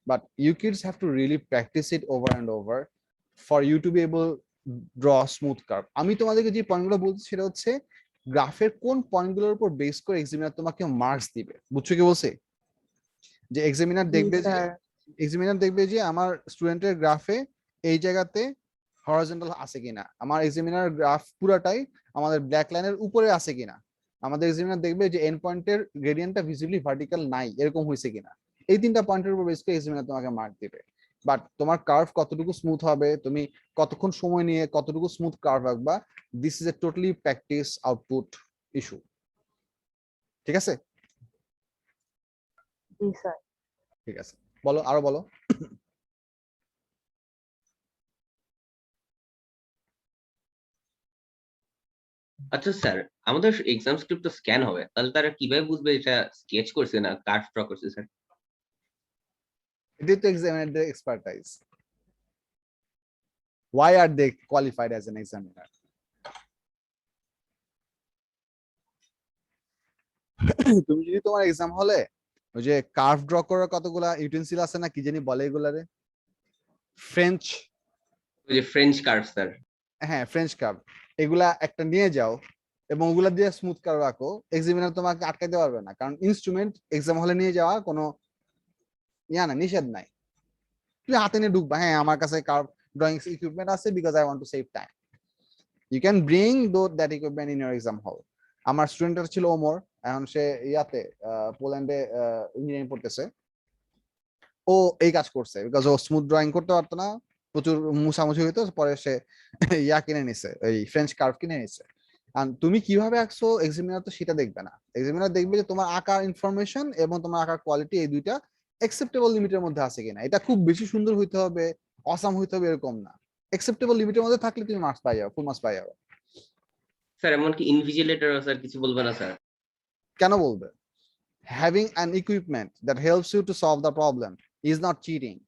but you kids have to really practise it over and over for you to be able draw smooth curve. আমি তোমাদেরকে যে পয়েন্টগুলো বলছি সেটা হচ্ছে গ্রাফের কোন পয়েন্টগুলোর উপর বেস করে এক্সামিনার তোমাকে মার্কস দিবে। বুঝছো কি বলছি? যে এক্সামিনার দেখবে যে আমার স্টুডেন্টের গ্রাফে এই জায়গাতে হরিজন্টাল আছে কিনা, আমার এক্সামিনার গ্রাফ পুরাটাই আমাদের ব্ল্যাক লাইনের উপরে আছে কিনা, আমাদের এক্সামিনার দেখবে যে এন্ড পয়েন্টের গ্রেডিয়েন্টটা ভিজিবলি ভার্টিক্যাল নাই এরকম হয়েছে কিনা। এই তিনটা পয়েন্টের উপর বেস করে এক্সামিনার তোমাকে মার্ক দিবে। বাট তোমার কার্ভ কতটুকু স্মুথ হবে, তুমি কতক্ষণ সময় নিয়ে কতটুকু স্মুথ কার্ভ আঁকবা, this is a totally practice output issue. ঠিক আছে? জি স্যার। ঠিক আছে, বলো আরো বলো। আচ্ছা স্যার, আমাদের এক্সাম স্ক্রিপ্ট তো স্ক্যান হবে, তাহলে তারা কিভাবে বুঝবে এটা স্কেচ করছে না কার্ভ ড্র করছে স্যার? এটাই তো এক্সামিনারদের expertise. Why are they qualified as an examiner? তুমি যদি তোমার এক্সাম হলে ওই যে কার্ভ ড্র করার কতগুলা ইউটেন্সিল আছে না, কি জানি বলে এগুলারে, ফ্রেঞ্চ, ওই যে ফ্রেঞ্চ কার্ভ স্যার। হ্যাঁ ফ্রেঞ্চ কার্ভ, এগুলা একটা নিয়ে যাও এবং ওগুলা দিয়ে স্মুথ কার্ভ আঁকো, এক্সামিনার তোমাকে আটকাইতে পারবে না, কারণ ইনস্ট্রুমেন্ট এক্সাম হলে নিয়ে যাওয়া কোনো না, নিষেধ নাই। তুমি হাতে নিয়ে ঢুকবা, হ্যাঁ আমার কাছে কার্ভ ড্রয়িং ইকুইপমেন্ট আছে because I want to save time, you can bring that equipment in your exam hall. আমার স্টুডেন্টের ছিল ওমর, এখন সে ইয়াতে পোল্যান্ডে ইঞ্জিনিয়ারিং পড়তেছে। ও এই কাজ করছে বিকজ ও স্মুথ ড্রয়িং করতে পারতো না, প্রচুর মুছামুছি হইতো, পরে সে ইয়া কিনে নিছে, এই ফ্রেঞ্চ কার্ভ কিনে নিছে। আর তুমি কিভাবে আঁকছো এক্সামিনার তো সেটা দেখবে না, এক্সামিনার দেখবে যে তোমার আঁকার ইনফরমেশন এবং তোমার আঁকার কোয়ালিটি এই দুইটা অ্যাকসেপ্টেবল লিমিটের মধ্যে আছে কিনা। এটা খুব বেশি সুন্দর হইতে হবে, অসাম হইতে হবে এরকম না, অ্যাকসেপ্টেবল লিমিটের মধ্যে থাকলে তুমি মার্কস পাই যাবে, ফুল মার্কস পাই যাবে। স্যার এমনকি ইনভিজিলেটর স্যার কিছু বলবে না স্যার? কেন বলবে? Having an equipment that helps you to solve the problem is not cheating.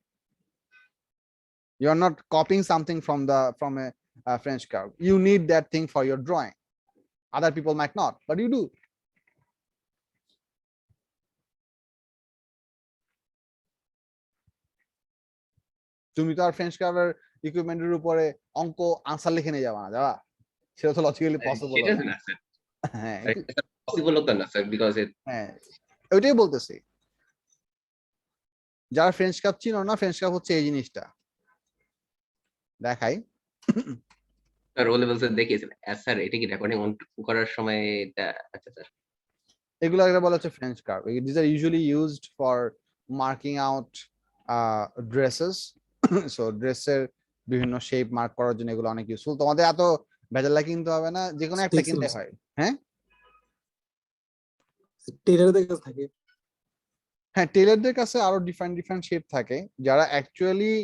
You are not copying something from a French curve. You need that thing for your drawing. Other people might not, but you do. তুমি তো আর French কার্ভের ইকুইপমেন্টের উপরে অঙ্ক answer লিখে নিয়ে যাবা না, যাবা? সেটা তো লজিক্যালি পসিবল সেটা না। না স্যার, হ্যাঁ পসিবল হতো না স্যার, বিকজ হ্যাঁ, ওইটাই বলতেছি। যারা ফ্রেঞ্চ কাপ চিনো না, ফ্রেঞ্চ কাপ হচ্ছে এই জিনিসটা। দেখাই, স্যার ও লেভেল স্যার দেখিয়েছিলেন। স্যার এটা কি রেকর্ডিং অন করার সময় এটা? আচ্ছা স্যার। এগুলো একটা বলা হচ্ছে French curve. These are usually used for marking out dresses. So ড্রেসের বিভিন্ন শেপ মার্ক করার জন্য এগুলো অনেক ইউজফুল। তোমাদের এত ভেজাল কিনতে হবে না, যে কোনো একটা কিনলে হয়। হ্যাঁ টেইলারদের কাছে থাকে। হ্যাঁ, টেইলারদের কাছে আরো ডিফারেন্ট শেপ থাকে। যারা অ্যাকচুয়ালি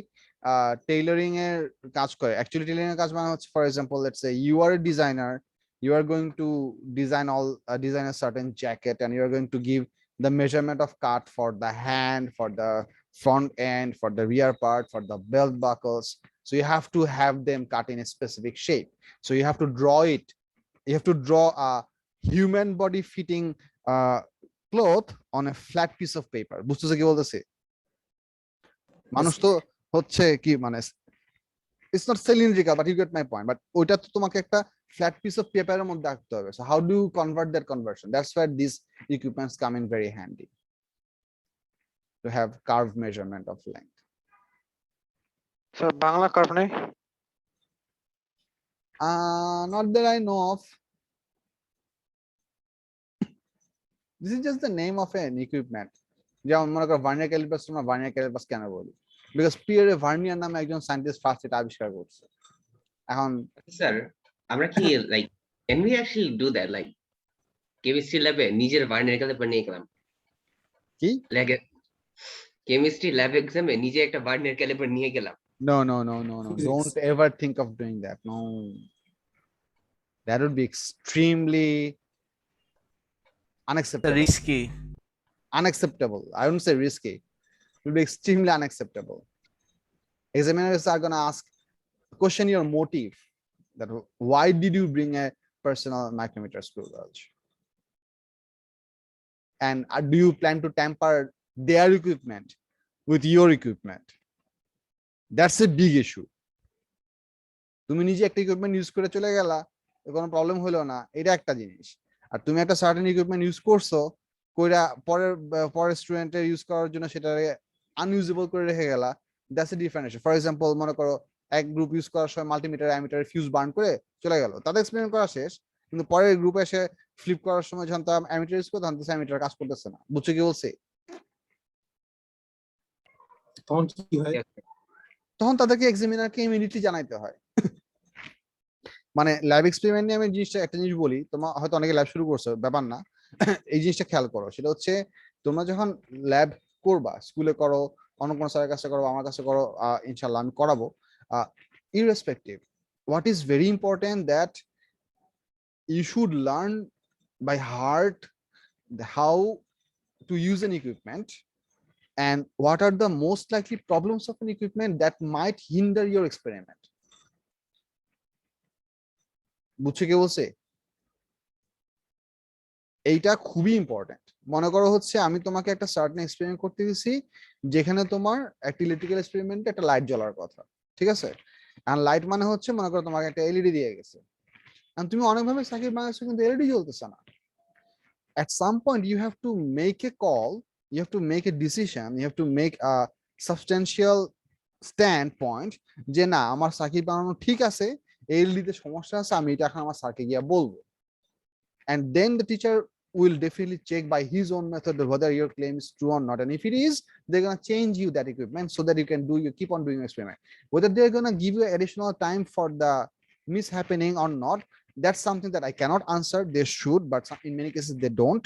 টেইলারিং এর কাজ করে, অ্যাকচুয়ালি টেইলারিং এর কাজ মানে হচ্ছে, for example let's say you are a designer, you are going to design a certain jacket, and you are going to give the measurement of cut for the hand, for the front end, for the rear part, for the belt buckles. So you have to have them cut in a specific shape. So you have to draw it. You have to draw a human body fitting cloth on a flat piece of paper. বুঝতেছো কি বলতেছি? মানুষ তো হচ্ছে কি মানে, it's not cylindrical, but you get my point. But ওইটা তো তোমাকে একটা flat piece of paper এর মধ্যে রাখতে হবে. So how do you convert that conversion? That's where these equipments come in very handy, to have curve measurement of length. Sir Bangla curve নেই? Not that I know of. This is just the name of an equipment. যেমন মনে করো vernier callipers, তোমরা vernier callipers কেন বলি? Because পিয়ারে vernier নামে একজন scientist first এটা আবিষ্কার করছে। এখন স্যার আমরা কি like can we actually do that, like chemistry ল্যাবে নিজের ভার্নিয়ার ক্যালিপার নিয়ে গেলাম, কি লাগে কেমিস্ট্রি ল্যাব এক্সামে নিজে একটা ভার্নিয়ার ক্যালিপার নিয়ে গেলাম? no don't ever think of doing that. No, that would be extremely unacceptable. I wouldn't say risky, it would be extremely unacceptable. Examiners are going to question your motive, that why did you bring a personal micrometer screw gauge, and do you plan to tamper their equipment with your equipment? That's a big issue. তুমি নিজে একটা equipment use করে চলে গেলা, কোনো problem হলো না, এটা একটা জিনিস। আর তুমি একটা সার্টেন ইকুইপমেন্ট ইউজ করছো, কইরা পরের স্টুডেন্টের ইউজ করার জন্য সেটা আনইউজেবল করে রেখে গেলা, that's a different issue. For example মনে করো এক গ্রুপ ইউজ করার সময় মাল্টিমিটার অ্যামিটার ফিউজ বার্ন করে চলে গেল, তাদের এক্সপেরিমেন্ট করা শেষ, কিন্তু পরের গ্রুপে এসে ফ্লিপ করার সময় যখন তারা অ্যামিটার ইউজ করে তখন অ্যামিটার কাজ করতেছে না। বুঝছো কি বলছি? তখন কি হয়? তখন তাদেরকে এক্সামিনারকে ইমিডিয়েটলি জানাইতে হয়। মানে ল্যাব এক্সপেরিমেন্ট নিয়ে আমি জিনিসটা একটা জিনিস বলি, তোমার হয়তো অনেকে ল্যাব শুরু করছো, ব্যাপার না, এই জিনিসটা খেয়াল করো। সেটা হচ্ছে তোমরা যখন ল্যাব করবা, স্কুলে করো, অন্য কোনো স্যারের কাছে করো, আমার কাছে করো, ইনশাল্লাহ আমি করাবো, irrespective, what is very important that you should learn by heart how to use an equipment and what are the most likely problems of an equipment that might hinder your experiment. বুঝছো কি বলছে? এইটা খুবই important. মনে করো হচ্ছে আমি তোমাকে একটা সার্টেন এক্সপেরিমেন্ট করতে দিছি, যেখানে তোমার একটা ইলেকট্রিক্যাল এক্সপেরিমেন্টে একটা লাইট জ্বলার কথা, ঠিক আছে? আর লাইট মানে হচ্ছে মনে করো তোমাকে একটা এলইডি দিয়ে গেছে, আর তুমি অনেকভাবে সার্কিট বানাচ্ছো কিন্তু এলইডি জ্বলতেছে না। At some point you have to make a call, you have to make a decision, you have to make a substantial standpoint যে না আমার সার্কিট বানানো ঠিক আছে, এলইডিতে সমস্যা আছে, আমি এটা এখন আমার স্যারকে গিয়ে বলবো। And then the teacher will definitely check by his own method whether your claim is true or not. And if it is, they're going to change you that equipment so that you can keep on doing experiment. Whether they're going to give you additional time for the mishappening or not, that's something that I cannot answer. They should, but in many cases they don't.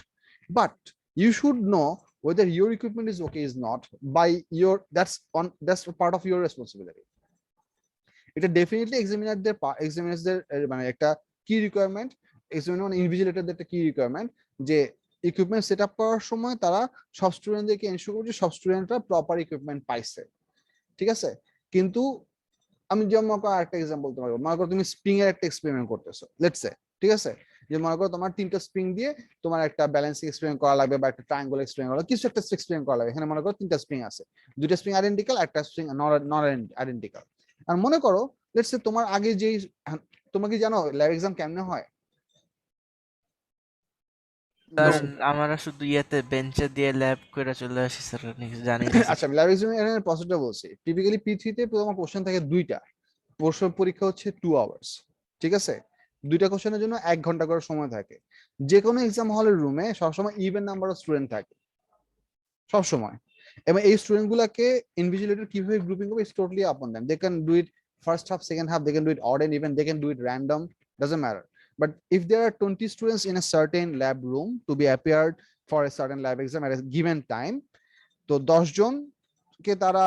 But you should know whether your equipment is okay is not by your, that's part of your responsibility. এটা definitely এক্সামিনারদের মানে একটা কি requirement, examiner মানে ইনভিজিলেটরদের একটা কি requirement যে equipment set up করার সময় তারা সব স্টুডেন্টদেরকে এনশিওর করছে সব স্টুডেন্টরা প্রপার ইকুইপমেন্ট পাইছে, ঠিক আছে। কিন্তু আমি যেমন মনে করো আরেকটা এক্সাম্পল তোমার, মনে করো তুমি স্প্রিং এর একটা এক্সপেরিমেন্ট করতেছো লেটস সে, ঠিক আছে, যে মনে করো তোমার 3টা স্প্রিং দিয়ে তোমার একটা ব্যালেন্সিং এক্সপেরিমেন্ট করা লাগবে বা একটা ট্রায়াঙ্গল এক্সপেরিমেন্ট করা, কিছু একটা এক্সপেরিমেন্ট করা লাগবে। এখানে মনে করো 3টা স্প্রিং আছে, 2টা স্প্রিং আইডেন্টিক্যাল, একটা স্প্রিং নন আইডেন্টিক্যাল। আর মনে করো লেটস সে তোমার আগে যেই, তোমরা কি জানো ল্যাব এক্সাম কেমনে হয়? স্যার আমরা শুধু ইয়েতে বেঞ্চে দিয়ে ল্যাব করে চলে আসি স্যার, জানি না আচ্ছা ল্যাব এক্সামিনের প্রসেসটা বলছি। টিপিক্যালি P3 তে তোমার কোশ্চেন থাকে 2টা, প্রশ্ন পরীক্ষা হচ্ছে 2 আওয়ার্স, ঠিক আছে। 2টা কোশ্চেনের জন্য 1 ঘন্টা করে সময় থাকে। যে কোনো এক্সাম হলের রুমে সবসময় ইভেন নাম্বার অফ স্টুডেন্ট থাকে সব সময়, এবং এই স্টুডেন্ট গুলাকে ইনভিজিলেটর কিভাবে গ্রুপিং করবে it's totally upon them. They can do it first half, second half, they can do it odd and even, they can do it random, doesn't matter. But if there are 20 students in a certain lab room to be appeared for a certain lab exam at a given time, তো 10 জনকে তারা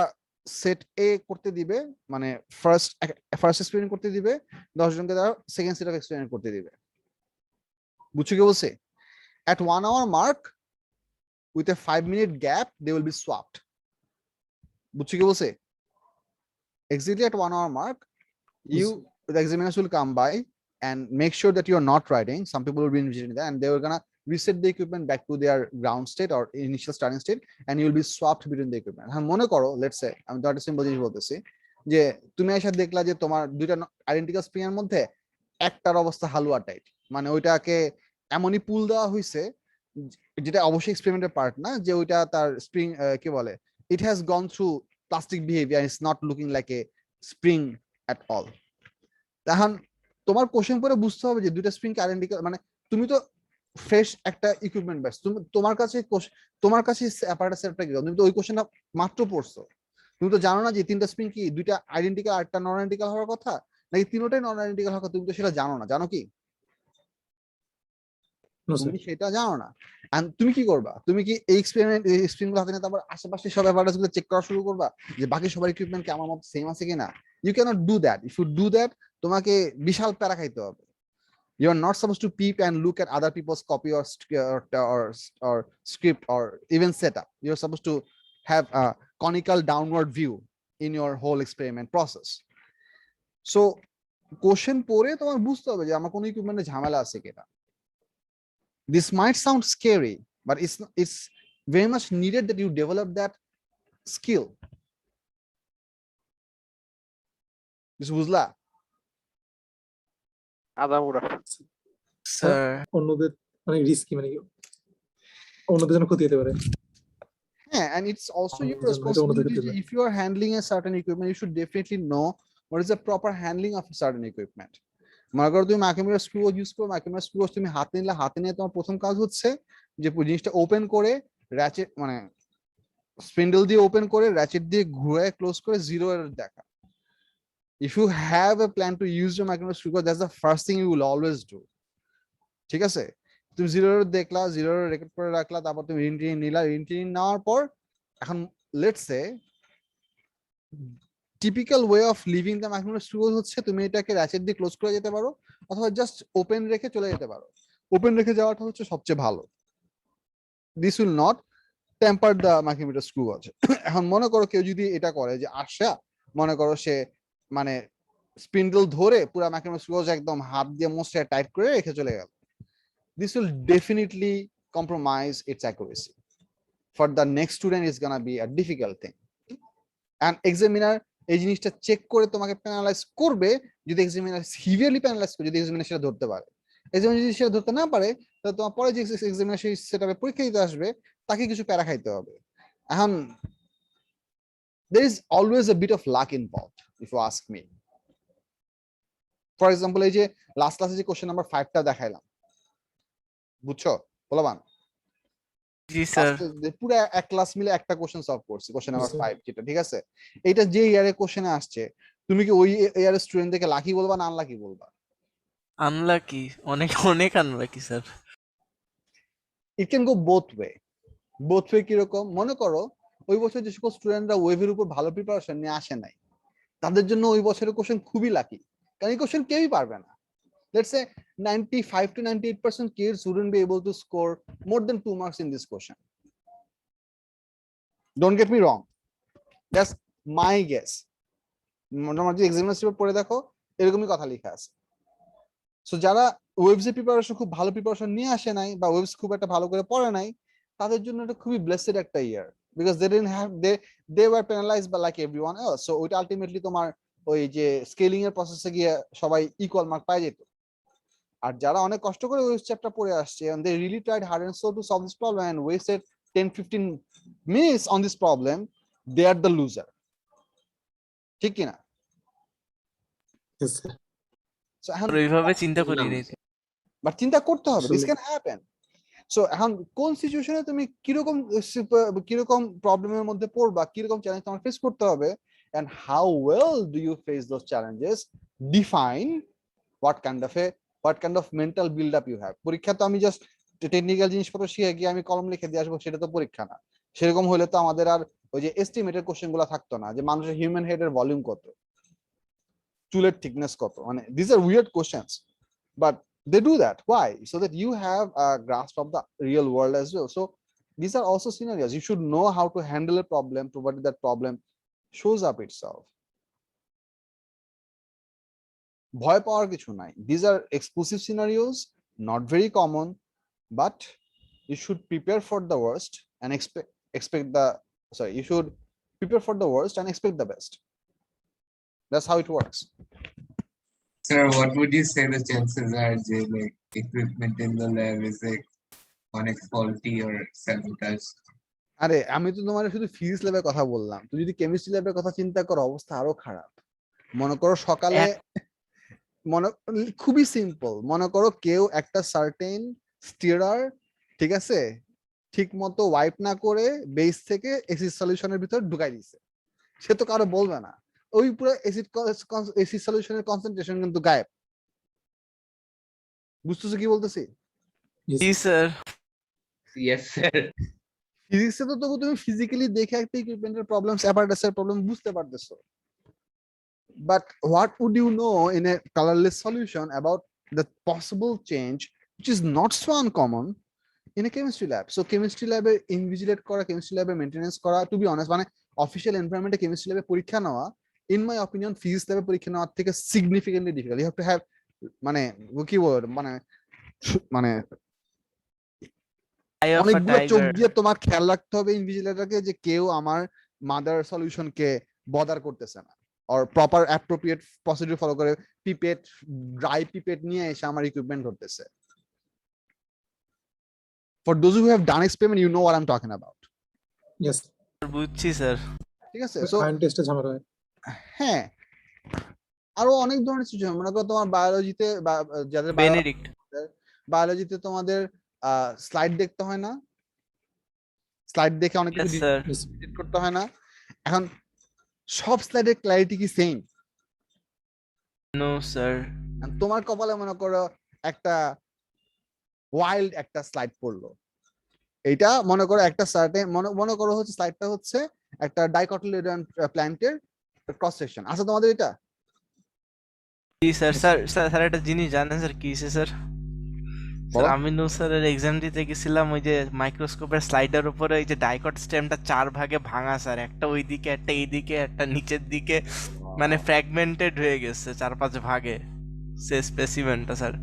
set এ করতে দিবে, মানে first experiment করতে দিবে, 10 জনকে তারা সেকেন্ড সেট অফ এক্সপেরিমেন্ট করতে দিবে। বুঝছো কি বলছে? at 1 hour mark with a 5-minute gap they will be swapped. বুঝছো কি বলছে? Exactly at 1 hour mark the examiners will come by and make sure that you are not writing. Some people will be envisioning that and they were gonna reset the equipment back to their ground state or initial starting state and you will be swapped between the equipment. হ্যাঁ মনে করো let's say আমি তো একটা simple জিনিস বলতেছি যে তুমি এসে দেখলা যে তোমার 2টা আইডেন্টিক্যাল স্প্রিং এর মধ্যে একটার অবস্থা হালুয়া টাইপ, মানে ওইটাকে এমনই পুল দেওয়া হয়েছে যেটা অবশ্যই এক্সপেরিমেন্টের পার্ট না, যে ওইটা তার স্প্রিং কি বলে it has gone through plastic behavior, it's not looking like a spring at all. তখন তোমার কোশ্চেন পরে বুঝতে হবে যে 2টা স্প্রিং আইডেন্টিক্যাল, মানে তুমি তো ফ্রেশ একটা ইকুইপমেন্ট ব্যাস, তোমার কাছে অ্যাপারেটাস সেটআপটা কি, তুমি তো ওই কোশ্চেনটা মাত্র পড়ছো, তুমি তো জানো না যে 3টা স্প্রিং কি 2টা আইডেন্টিক্যাল আর একটা নন আইডেন্টিক্যাল হওয়ার কথা নাকি 3টাই নন আইডেন্টিক্যাল হওয়ার কথা, তুমি তো সেটা জানো না, জানো কি? তুমি সেটা জানো না। এন্ড তুমি কি করবা? তুমি কি এই এক্সপেরিমেন্ট গুলো হাতে নিয়ে তারপর আশেপাশে সব অ্যাপারেটাস গুলো চেক করা শুরু করবা যে বাকি সবার ইকুইপমেন্ট কি আমার মতো সেম আছে কিনা? You can't do that. If you do that তোমাকে বিশাল প্যারা খাইতে হবে। You are not supposed to peep and look at other people's copy or script or even setup. You're supposed to have a conical downward view in your whole experiment process. So question পড়ে তোমার বুঝতে হবে যে আমার কোন ইকুইপমেন্টে ঝামেলা আছে কিনা। This might sound scary, but it's very much needed that you develop that skill. বুঝলা? আদামুরা স্যার। অন্যদের অনেক রিস্কি, মানে অন্যদের জন্য ক্ষতি হতে পারে। Yeah, and it's also your অন্যদের জন্য হয়তো অন্যদের responsibility. ক্ষতি হতে পারে। If you are handling a certain equipment, you should definitely know what is the proper handling of a certain equipment. মনে করো তুমি মাইক্রোমিটার স্ক্রু ইউজ করো, মাইক্রোমিটার স্ক্রু তুমি হাতে নিলে, হাতে নিয়ে তোমার প্রথম কাজ হচ্ছে যে জিনিসটা ওপেন করে র্যাচেট মানে স্পিন্ডল দিয়ে ওপেন করে র্যাচেট দিয়ে ঘুরে ক্লোজ করে জিরো এর দেখা। If you have a plan to use your micrometer screw, that's the first thing you will always do. ঠিক আছে, তুমি জিরো দেখলা, জিরো রেকর্ড করে রাখলা, তারপর তুমি রিন্টিং নিলা, রিন্টিং নেওয়ার পর এখন let's say typical way of leaving the micrometer screw হচ্ছে তুমি এটাকে র্যাচেট দিয়ে ক্লোজ করে যেতে পারো অথবা জাস্ট ওপেন রেখে চলে যেতে পারো। ওপেন রেখে যাওয়াটা হচ্ছে সবচেয়ে ভালো। This will not temper the micrometer screw আছে। এখন মনে করো কেউ যদি এটা করে যে আশা মনে করো সে মানে স্পিন্ডল ধরে পুরো মাইক্রোমিটার স্ক্রু একদম হাত দিয়ে মোস্টে টাইট করে রেখে চলে গেল, this will definitely compromise its accuracy. For the next student is gonna be a difficult thing. And examiner এই জিনিসটা চেক করে তোমাকে পেনালাইজ করবে যদি এক্সামিনার সিভিয়ারলি পেনালাইজ করে, যদি এক্সামিনার সেটা ধরতে পারে। এক্সামিনার যদি সেটা ধরতে না পারে তাহলে তোমার পরে যে এক্সামিনার সেই সেটআপে পরীক্ষা দিতে আসবে তাকে কিছু প্যারা খাইতে হবে। এখন there is always a bit of luck involved if you ask me. For example এই যে লাস্ট ক্লাসে যে কোশ্চেন নাম্বার 5টা দেখাইলাম, বুঝছো বলবান? জি স্যার। পুরো এক ক্লাস মিলে একটা কোশ্চেন সলভ করছি, কোশ্চেন নাম্বার 5 যেটা, ঠিক আছে। এটা যে ইয়ারে কোশ্চেনে আসছে তুমি কি ওই ইয়ারের স্টুডেন্টদেরকে লাকি বলবা না আনলাকি বলবা? আনলাকি, অনেক অনেক unlucky sir. It can go both way. Both way কিরকম, মনে করো ওই বছর যে সকল স্টুডেন্টরা ওয়েভের উপর ভালো প্রিপারেশন নিয়ে আসে নাই, তাদের জন্য ওই বছরের কোশ্চেন খুবই লাকি, কারণ এই কোশ্চেন কেউই পারবে না। Let's say 95 to 98% kids wouldn't be able to score more than 2 marks in this question. Don't get me wrong. That's my guess. মোটামুটি এক্সামিনার পেপার পড়ে দেখো, এরকমই কথা লেখা আছে। সো যারা ওয়েবস এর প্রিপারেশন খুব ভালো প্রিপারেশন নিয়ে আসে নাই বা ওয়েবস খুব একটা ভালো করে পড়ে নাই, তাদের জন্য এটা খুবই ব্লেসড একটা year, because they didn't have they were penalized by like everyone else. So ওইটা আলটিমেটলি তোমার ওই যে স্কেলিং এর প্রসেসে গিয়ে সবাই ইকুয়াল মার্ক পায় যেত। আর যারা অনেক কষ্ট করে ওই চ্যাপ্টার পড়ে আসছে and they really tried hard and soul to solve this problem and wasted 10-15 minutes on this problem, they are the loser, ঠিক কি না? Yes, sir. So এখন ওইভাবে চিন্তা করি বুঝলাম। নাই। বাট চিন্তা করতে হবে, দিস আসলে- ক্যান হ্যাপেন। সো এখন কোন সিচুয়েশনে তুমি কিরকম প্রবলেমের মধ্যে পড়বা, কিরকম চ্যালেঞ্জ তোমার ফেস করতে হবে, and how well do you face those challenges define what kind of mental build up you have. পরীক্ষা তো আমি জাস্ট টেকনিক্যাল জিনিসপত্র শিখে গিয়ে আমি কলম লিখে দিয়ে আসবো, সেটা তো পরীক্ষা না। সেরকম হলে তো আমাদের আর ওই যে এস্টিমেটেড কোশ্চেন গুলো থাকতো না, যে মানুষের হিউম্যান হেডের ভলিউম কত, চুলের থিকনেস কত, মানে this are weird questions, but they do that. Why? So that you have a grasp of the real world as well. So these are also scenarios. You should know how to handle a problem provided that problem shows up itself. ভয় পাওয়ার কিছু নাই। These are exclusive scenarios, not very common, but you should prepare for the worst and you should prepare for the worst and expect the best. That's how it works. Sir, what would you say the chances are, Jay, like equipment in the lab is like on faulty or sabotaged? আরে আমি তো তোমার শুধু physics ল্যাবের কথা বললাম, তুমি যদি কেমিস্ট্রি ল্যাবের কথা চিন্তা করো, অবস্থা আরো খারাপ। মনে করো সকালে খুবই সিম্পল, মনে করো কেউ একটা সার্টেন স্টিরার, ঠিক আছে, ঠিক মতো ওয়াইপ না করে বেস থেকে অ্যাসিড সলিউশনের ভিতর ঢুকাই দিছে, সে তো কারো বলবে না, ওই পুরো অ্যাসিড সলিউশনের কনসেন্ট্রেশন কিন্তু গায়েব। বুঝতেছো কি বলতেছি? জি স্যার। Yes sir. ফিজিক্সে তো তবু তুমি ফিজিক্যালি দেখে একটা ইকুইপমেন্টের প্রবলেমস, অ্যাপারেটাসের প্রবলেম বুঝতে পারতেছো, but what would you know in a colorless solution about the possible change, which is not so uncommon in a chemistry lab? So chemistry lab A invigilate করা, chemistry lab এ maintenance করা, to be honest, মানে official environment এ chemistry lab এ পরীক্ষা নেওয়া, in my opinion physics lab এ পরীক্ষা নেওয়ার থেকে significantly difficult. You have to have মানে কি বল মানে Eye of a অনেকগুলো চোখ tiger. দিয়ে তোমার খেয়াল রাখতে হবে ইনভিজিলেটরকে, যে কেউ আমার মাদার সলিউশনকে বদার করতেছে না, or proper appropriate procedure follow করে পিপেট, ড্রাই পিপেট নিয়ে এসে আমার ইকুইপমেন্ট ধরতেছে। For those who have done experiment, you know what I'm talking about. Yes. বুঝছি স্যার। ঠিক আছে? সো আয়ন টেস্টে ঝামেলা হয়। হ্যাঁ, আরো অনেক ধরনের সিচুয়েশন, মনে করো তোমার বায়োলজিতে, যাদের বেনেডিক্ট। বায়োলজিতে তোমাদের স্লাইড দেখতে হয় না, স্লাইড দেখে অনেক কিছু Yes, sir. ডিটেক্ট করতে হয় না। এখন সব স্লাইডের ক্ল্যারিটি কি সেম? No, sir. তোমার কপালে মনে করো একটা ওয়াইল্ড একটা স্লাইড পড়লো, এইটা মনে করো একটা সার্টেন, মনে করো হচ্ছে স্লাইডটা হচ্ছে একটা ডাইকটিলিডন প্ল্যান্টের ক্রস সেকশন আছে তোমাদের এটা। জি স্যার। স্যার একটা জিনিস জানেন স্যার কি হয়েছে স্যার? স্যার আমি স্যারের এক্সাম দিতে গেছিলাম, ওই যে মাইক্রোস্কোপের স্লাইডের উপরে ওই যে ডাইকট স্টেমটা 4 ভাগে ভাঙা স্যার, একটা ওইদিকে, একটা এইদিকে, একটা নিচের দিকে, মানে ফ্র্যাগমেন্টেড হয়ে গেছে 4-5 ভাগে সে স্পেসিমেনটা স্যার।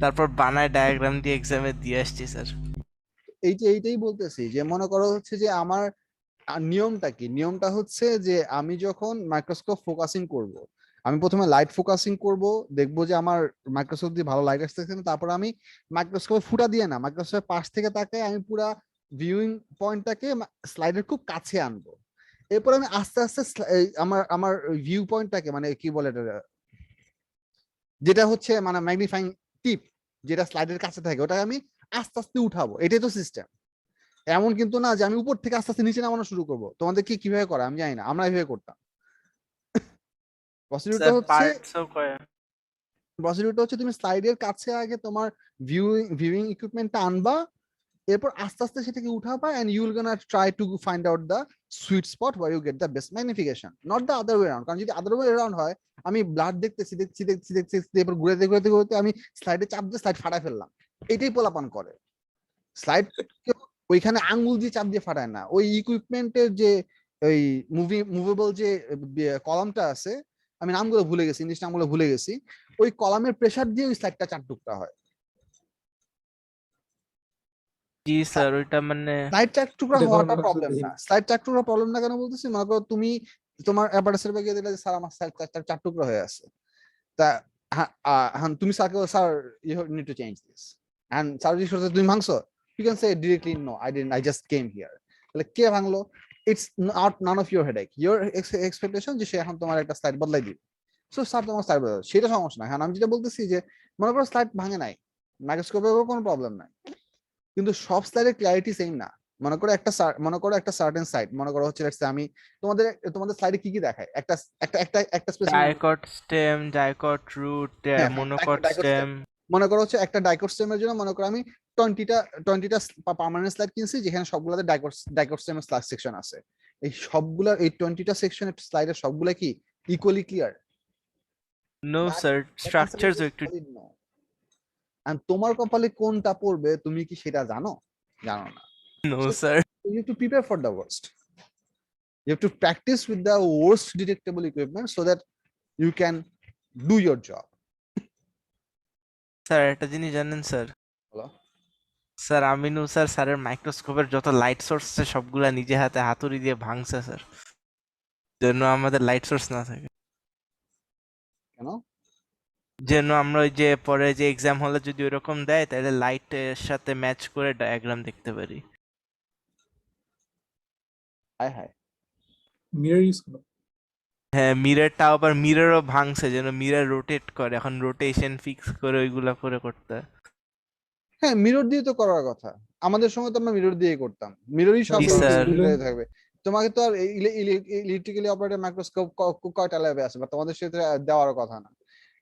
তারপর বানায় ডায়াগ্রাম দিয়ে এক্সামে দিয়ে আসছি স্যার। এইটাই বলতেছি, যে মনে করো হচ্ছে যে আমার নিয়মটা কি, নিয়মটা হচ্ছে যে আমি যখন মাইক্রোস্কোপ ফোকাসিং করব, আমি প্রথমে লাইট ফোকাসিং করব, দেখবো যে আমার মাইক্রোস্কোপ দিয়ে ভালো লাইট আসতেছে না, তারপর আমি মাইক্রোস্কোপে ফুটা দিয়ে না, মাইক্রোস্কোপের পাশ থেকে তাকে আমি পুরা ভিউইং পয়েন্টটাকে স্লাইডের খুব কাছে আনবো, এরপর আমি আস্তে আস্তে আমার ভিউ পয়েন্টটাকে, মানে কি বলে এটা, যেটা হচ্ছে মানে ম্যাগনিফাইং টিপ, যেটা স্লাইডের কাছে থাকে, ওটাকে আমি আস্তে আস্তে উঠাবো। এটাই তো সিস্টেম। এমন কিন্তু না যে আমি উপর থেকে আস্তে আস্তে নিচে নামানো শুরু করবো। তোমাদের কি কিভাবে করে আমি জানি না, আমরা এইভাবে করতাম। প্রসিডিউরটা হচ্ছে তুমি স্লাইডের কাছে আগে তোমার ভিউইং ইকুইপমেন্টটা আনবা, এরপর আস্তে আস্তে সেটাকে উঠাবা and you will gonna try to find out the sweet spot where you get the best magnification, not the other way around. কারণ যদি other way around হয়, আমি ব্লাড দেখতেছি দেখছি দেখছি দেখছি দেখছি, এরপর ঘুরে ঘুরে ঘুরে আমি স্লাইডে চাপ দিয়ে স্লাইড ফাটাই ফেললাম, এটাই পোলাপান করে। স্লাইড ওইখানে আঙ্গুল দিয়ে চাপ দিয়ে ফাটায় না, ওই ইকুইপমেন্টের যে ওই মুভেবল যে কলামটা আছে, আমি নামগুলো ভুলে গেছি, ইংলিশ নামগুলো ভুলে গেছি, ওই কলামের প্রেসার দিয়ে ওই স্লাইডটা চার টুকরা হয়। জি স্যার, ওইটা মানে স্লাইড চার টুকরা এটা হওয়াটা কোনো প্রবলেম না, স্লাইড চার টুকরা প্রবলেম না কেন বলতেছি, মনে করো তুমি তোমার অ্যাপারেসের ব্যাগে দিলে যে স্যার আমার স্লাইড চার টুকরা হয়ে আছে, তা তুমি স্যারকে sir you need to change this, and sir যদি সরতে তুমি ভাঙছো, you can say directly no I didn't, I just came here. তাহলে কে ভাঙলো? It's not none of your headache, your expectation যে সে এখন তোমার একটা স্লাইড বদলাই দিবে, সো স্যার তোমার স্লাইড বদলাই, সেটা সমস্যা না। এখন আমি যেটা বলতেছি যে মনে করো স্লাইড ভাঙে নাই, মাইক্রোস্কোপের কোনো প্রবলেম নাই, কিন্তু সব স্লাইডের ক্ল্যারিটি সেম না। মনে করো একটা সার্টেন সাইড, মনে করো হচ্ছে let's say আমি তোমাদের তোমাদের স্লাইডে কি কি দেখায়, একটা একটা একটা একটা specific, dicot stem, dicot root, monocot stem. মনে করো হচ্ছে একটা ডাইকট স্টেমের জন্য মনে করো আমি 20টা পার্মানেন্ট স্লাইড কিনছি, যেখানে সবগুলোতে ডাইকট স্টেমের স্লাইড সেকশন আছে। এই সবগুলা এই 20টা সেকশনের স্লাইডের সবগুলা কি equally clear? No sir, structures একটু। আর তোমার কপালে কোনটা পড়বে তুমি কি সেটা জানো? জানো না। No sir. You have to prepare for the worst. You have to practice with the worst detectable equipment so that you can do your job. Sir একটা জিনিস জানেন স্যার? Hello? স্যার আমিনু স্যার স্যারের মাইক্রোস্কোপের যত লাইট সোর্স আছে সবগুলা নিজে হাতে হাতুড়ি দিয়ে ভাঙছে স্যার, যেন আমাদের লাইট সোর্স না থাকে, কেন? যেন আমরা ওই যে পরে যে এক্সাম হলে যদি ওরকম দেয় তাহলে লাইটের সাথে ম্যাচ করে ডায়াগ্রাম দেখতে পারি। High high. মিরর ইউজ করো। হ্যাঁ, মিররটা আবার মিররও ভাঙছে, যেন মিরর রোটেট করে, এখন রোটেশন ফিক্স করে ওইগুলা করে করতে হয়। হ্যাঁ, মিরর দিয়ে তো করার কথা, আমাদের সময় তো আমরা মিরর দিয়ে করতাম, মিররই সব জি, স্যার। থাকবে। তোমাকে তো আর ইলেকট্রিক্যালি অপারেটেড মাইক্রোস্কোপ কয়টা ল্যাবে আছে, বা তোমাদের সাথে দেওয়ার কথা না।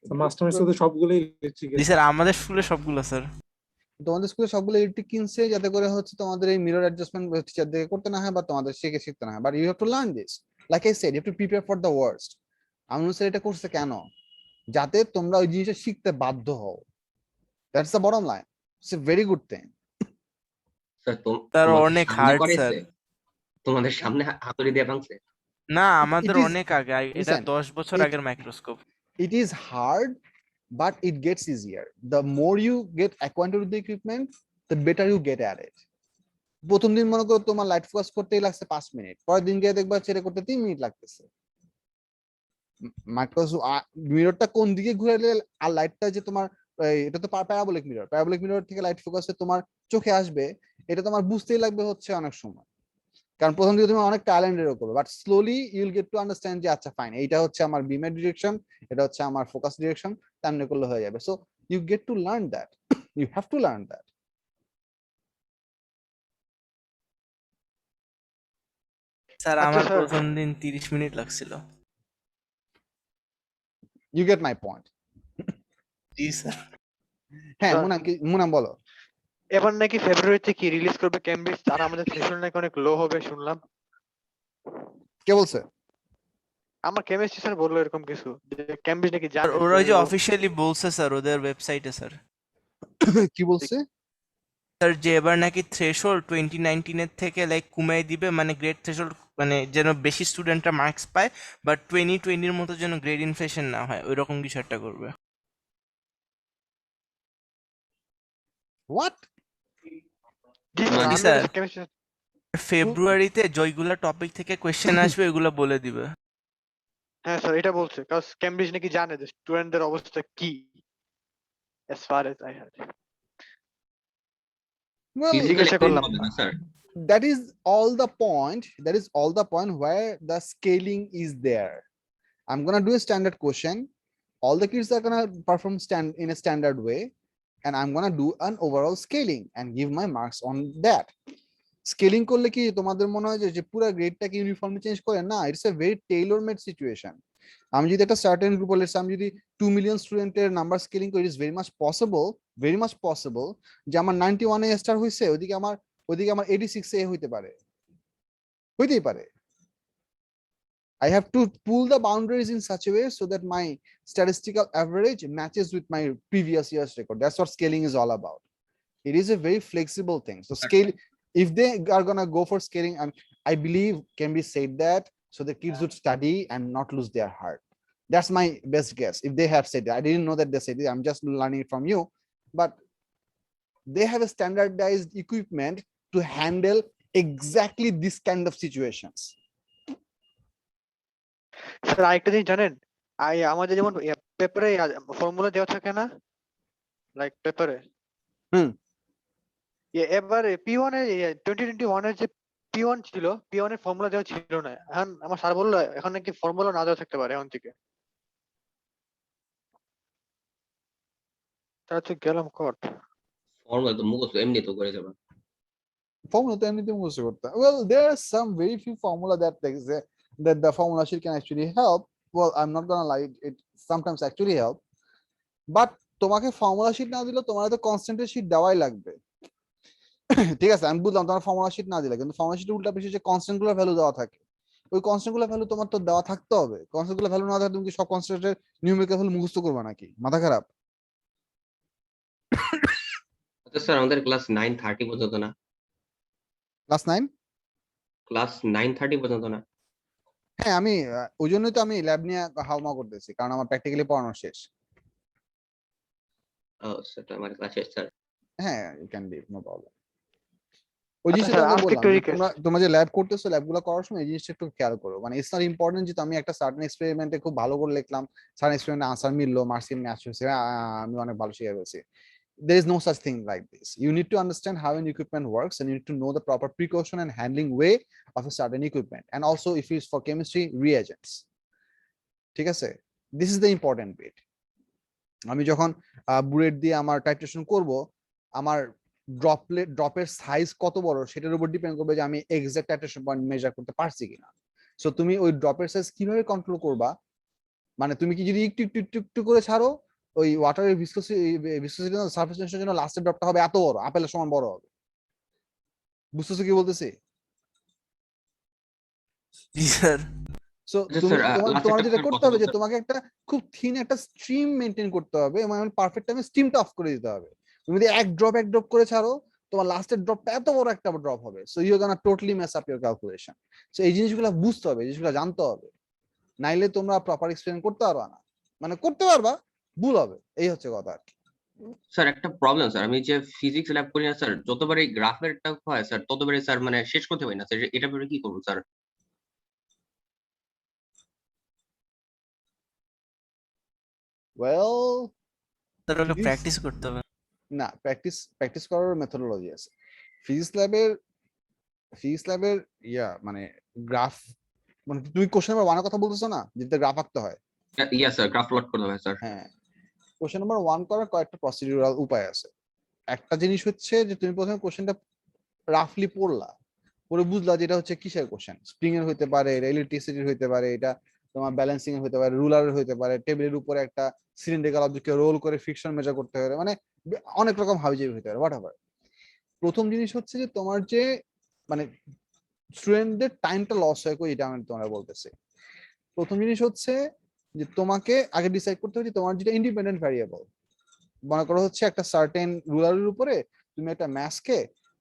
মাস্টারমের সাথে সবগুলোই ইলেকট্রিক্যাল। জি স্যার, আমাদের স্কুলে সবগুলো স্যার। তোমাদের স্কুলে সবগুলো ইলেকট্রিক কিনছে যাতে করে হচ্ছে তোমাদের এই মিরর অ্যাডজাস্টমেন্ট টিচার থেকে করতে না হয় বা তোমাদের শিখতে না হয়, but you have to learn this, like I said you have to prepare for the worst. আমি স্যার এটা করছে কেন? যাতে তোমরা ওই জিনিসটা শিখতে বাধ্য হও, that's the bottom line, it's a very good thing. Sir তার তোমাদের অনেক সামনে হার্ড করেছে? স্যার। তোমাদের সামনে হাতুড়ি দিয়ে ভাঙছে? না, আমাদের It is- অনেক আগে, এটা listen, 10 বছর it- আগের microscope. It is hard, but it gets easier. The more you get acquainted with the equipment, the better you get at it. প্রথম দিন মনে করো তোমার লাইট ফোকাস করতেই লাগছে 5 মিনিট, পরের দিন গিয়ে দেখবা ছেড়ে করতে 3 মিনিট লাগতেছে। মিররটা কোন দিকে ঘুরালে আর লাইটটা যে তোমার এটা তো প্যারাবোলিক মিরর থেকে লাইট ফোকাসে তোমার চোখে আসবে, এটা তোমার বুঝতেই লাগবে হচ্ছে অনেক সময়, কারণ প্রথম দিকে তুমি অনেক ট্যালেন্টের করবে, but slowly you will get to understand যে আচ্ছা ফাইন, এইটা হচ্ছে আমার বিমের ডিরেকশন, এটা হচ্ছে আমার ফোকাস ডিরেকশন, তেমনি করলে হয়ে যাবে। So you get to learn that, you have to learn that. Sir আচ্ছা, আমার স্যার। প্রথম দিন 30 মিনিট লাগছিল। You get my point. জি স্যার। হ্যাঁ, স্যার। মুনাম বলো। এবার নাকি ফেব্রুয়ারিতে কি রিলিজ করবে ক্যামব্রিজ, আর আমাদের থ্রেশহোল্ড নাকি অনেক লো হবে শুনলাম। কে বলছে? আমার কেমিস্ট্রি স্যার বললো এরকম কিছু, যে ক্যামব্রিজ নাকি আর জানে ওরা যে অফিসিয়ালি বলছে স্যার ওদের ওয়েবসাইটে স্যার, কি বলছে? স্যার যে এবার নাকি থ্রেশহোল্ড 2019 এর থেকে লাইক কমিয়ে দিবে, মানে গ্রেড থ্রেশহোল্ড, মানে যেন বেশি স্টুডেন্টরা মার্কস পায়, বাট 2020 এর মতো যেন গ্রেড ইনফ্লেশন না হয়, ওইরকম কিছু একটা করবে। What? G G sir, chemistry. ফেব্রুয়ারিতে জয়গুলা টপিক থেকে কোয়েশ্চেন আসবে ওইগুলো বলে দিবে। হ্যাঁ স্যার, এটা বলছে, কারণ ক্যামব্রিজ নাকি জানে যে স্টুডেন্টদের অবস্থা কি, as far as I heard. Well, physical জিজ্ঞাসা করলাম। হবে না sir? that is all the point, that is all the point where the scaling is there. I'm gonna do a standard question, all the kids are gonna perform in a standard way, and I'm gonna do an overall scaling and give my marks on that. Scaling করলে কি তোমাদের মনে হয় যে পুরো গ্রেডটাকে uniformly change করে? না, it's a very Taylor made situation. আমি যদি একটা সার্টেন গ্রুপ, আমি যদি 2 মিলিয়ন স্টুডেন্টের নাম্বার স্কেলিং করি, it's very much possible very much possible যে আমার 91 এ স্টার হইছে, ওইদিকে আমার 86 এ হইতে পারে, হইতেই পারে। I have to pull the boundaries in such a way so that my statistical average matches with my previous year's record. That's what scaling is all about. It is a very flexible thing. So scale, if they are gonna go for scaling, I believe can be said that so the kids would study and not lose their heart. That's my best guess. If they have said that, I didn't know that they said it. I'm just learning it from you, but they have a standardized equipment to handle exactly this kind of situations. Sir আরেকটা জিনিস জানেন, আমাদের যেমন পেপারে formula দেওয়া থাকে না, like পেপারে, হুম। এবার P1 এর 2021 এর যে P1 ছিল, P1 এর ফর্মুলা দেওয়া ছিল না। এখন আমার স্যার বললো এখন নাকি ফর্মুলা না দেওয়া থাকতে পারে এখন থেকে। তাহলে তো গেলাম কট। ফর্মুলা তো মুখস্থ এমনি তো করে যাবে। Formula তো এমনিতে মুখস্থ করতে হয়। Well, there are some very few formula that that the formula sheet can actually help. Well, I'm not gonna lie, it sometimes actually help. But তোমাকে ফর্মুলা শিট না দিলে তোমার তো কনস্ট্যান্টের শিট দেওয়াই লাগবে। ঠিক আছে, আমি বুঝলাম তোমার ফর্মুলা শিট না দিলে, কিন্তু ফর্মুলা শিটে উল্টা বেশি যে কনস্ট্যান্ট গুলো ভ্যালু দেওয়া থাকে, ওই কনস্ট্যান্ট গুলো ভ্যালু তোমার তো দেওয়া থাকতে হবে। কনস্ট্যান্ট গুলো ভ্যালু না দেওয়া তুমি কি সব কনস্ট্যান্টের নিউমেরিক্যাল ভ্যালু মুখস্থ করবে নাকি? মাথা খারাপ। আচ্ছা স্যার, আমাদের ক্লাস 9:30 পর্যন্ত না? ক্লাস 9? ক্লাস 9:30 পর্যন্ত না? হ্যাঁ, আমি ওই জন্যই তো আমি ল্যাব নিয়ে হাউমা করতেছি, কারণ আমার প্র্যাকটিক্যালি পড়ানো শেষ। ও স্যার, আমার ক্লাস শেষ স্যার। হ্যাঁ, you can leave, no problem. ওই আচ্ছা জিনিসটা স্যার, তোমাকে আরেকটা বললাম একটু যে রিকোয়েস্ট। তোমরা যে ল্যাব করতেছো, ল্যাবগুলো করার সময় এই জিনিসটা একটু খেয়াল করো। মানে ইটস নট ইম্পর্টেন্ট যে আমি একটা সার্টেন এক্সপেরিমেন্টে খুব ভালো করে লিখলাম, সার্টেন এক্সপেরিমেন্টে আনসার মিললো, মার্কস ম্যাচ হয়েছে, আমি অনেক ভালো শিখে ফেলছি। There is no such thing like this. You need to understand how an equipment works, and you need to know the proper precaution and handling way of a certain equipment, and also if it's for chemistry, reagents. ঠিক আছে, this is the important bit. আমি যখন bullet দিয়ে আমার titration করব, আমার ড্রপের size কত বড় সেটার উপর ডিপেন্ড করবে যে আমি এক্সাক্ট টাইট্রেশন পয়েন্ট মেজার করতে পারছি কিনা। সো তুমি ওই ড্রপের সাইজ কিভাবে কন্ট্রোল করবা, মানে তুমি কি যদি একটু একটু একটু একটু করে ছাড়ো, ওই ওয়াটারের ভিসকসিটি সারফেস টেনশনের জন্য লাস্টের ড্রপটা হবে এত বড়, আপেলের সমান বড় হবে। বুঝতেছো কি বলতেছি? জি স্যার। সো আচ্ছা তুমি স্যার, তোমার যেটা লাস্টের করতে কত হবে যে স্যার? তোমাকে একটা খুব থিন একটা স্ট্রিম মেনটেন করতে হবে, এবং পারফেক্ট টাইমে স্টিমটা অফ করে দিতে হবে। তুমি যদি এক ড্রপ করে ছাড়ো, তোমার লাস্টের ড্রপটা এত বড় একটা ড্রপ হবে, so you gonna totally mess up your calculation. সো এই জিনিসগুলো বুঝতে হবে, এই জিনিসগুলো জানতে হবে, নাইলে তোমরা প্রপার এক্সপেরিমেন্ট করতে পারবা না। মানে করতে পারবা, ভুল হবে, এই হচ্ছে কথা আর কি। স্যার একটা প্রবলেম স্যার, আমি যে ফিজিক্স ল্যাব করি না স্যার, যতবারই গ্রাফেরটা হয় স্যার ততবারই স্যার মানে শেষ করতে পারি না স্যার। এটা পরে কি করবো sir? Well, sir okay practice করতে হবে। না, প্র্যাকটিস করার মেথোডোলজি আছে। ফিজিক্স ল্যাবের মানে গ্রাফ, মানে তুমি কোশ্চেন নাম্বার 1 কথা বলতেছো না, যেটা গ্রাফ আঁকতে হয়? ইয়া স্যার, গ্রাফ প্লট করতে হবে স্যার। হ্যাঁ, কোশ্চেন নাম্বার 1 করার কয়েকটা প্রসিডিউরাল উপায় আছে। একটা জিনিস হচ্ছে যে তুমি প্রথমে কোশ্চেনটা রাফলি পরে বুঝলা যে এটা হচ্ছে কিসের কোশ্চেন। স্প্রিং এর হইতে পারে, ইলেকট্রিসিটির হইতে পারে, এটা তোমার ব্যালেন্সিং এর হইতে পারে, রুলারের হইতে পারে, টেবিলের উপরে একটা সিলিন্ড্রিক্যাল অবজেক্টকে রোল করে ফ্রিকশন মেজার করতে পারে, মানে অনেক রকম হাবিজাবি হইতে পারে, হোয়াটএভার। প্রথম জিনিস হচ্ছে যে তোমার যে মানে স্টুডেন্টদের টাইমটা লস হয় কই, এটা আমি তোমরা বলতেছি। প্রথম জিনিস হচ্ছে যে তোমাকে আগে ডিসাইড করতে হবে যে তোমার যেটা ইন্ডিপেন্ডেন্ট ভ্যারিয়েবল, মনে করো হচ্ছে একটা সার্টেন রুলারের উপরে তুমি একটা ম্যাসকে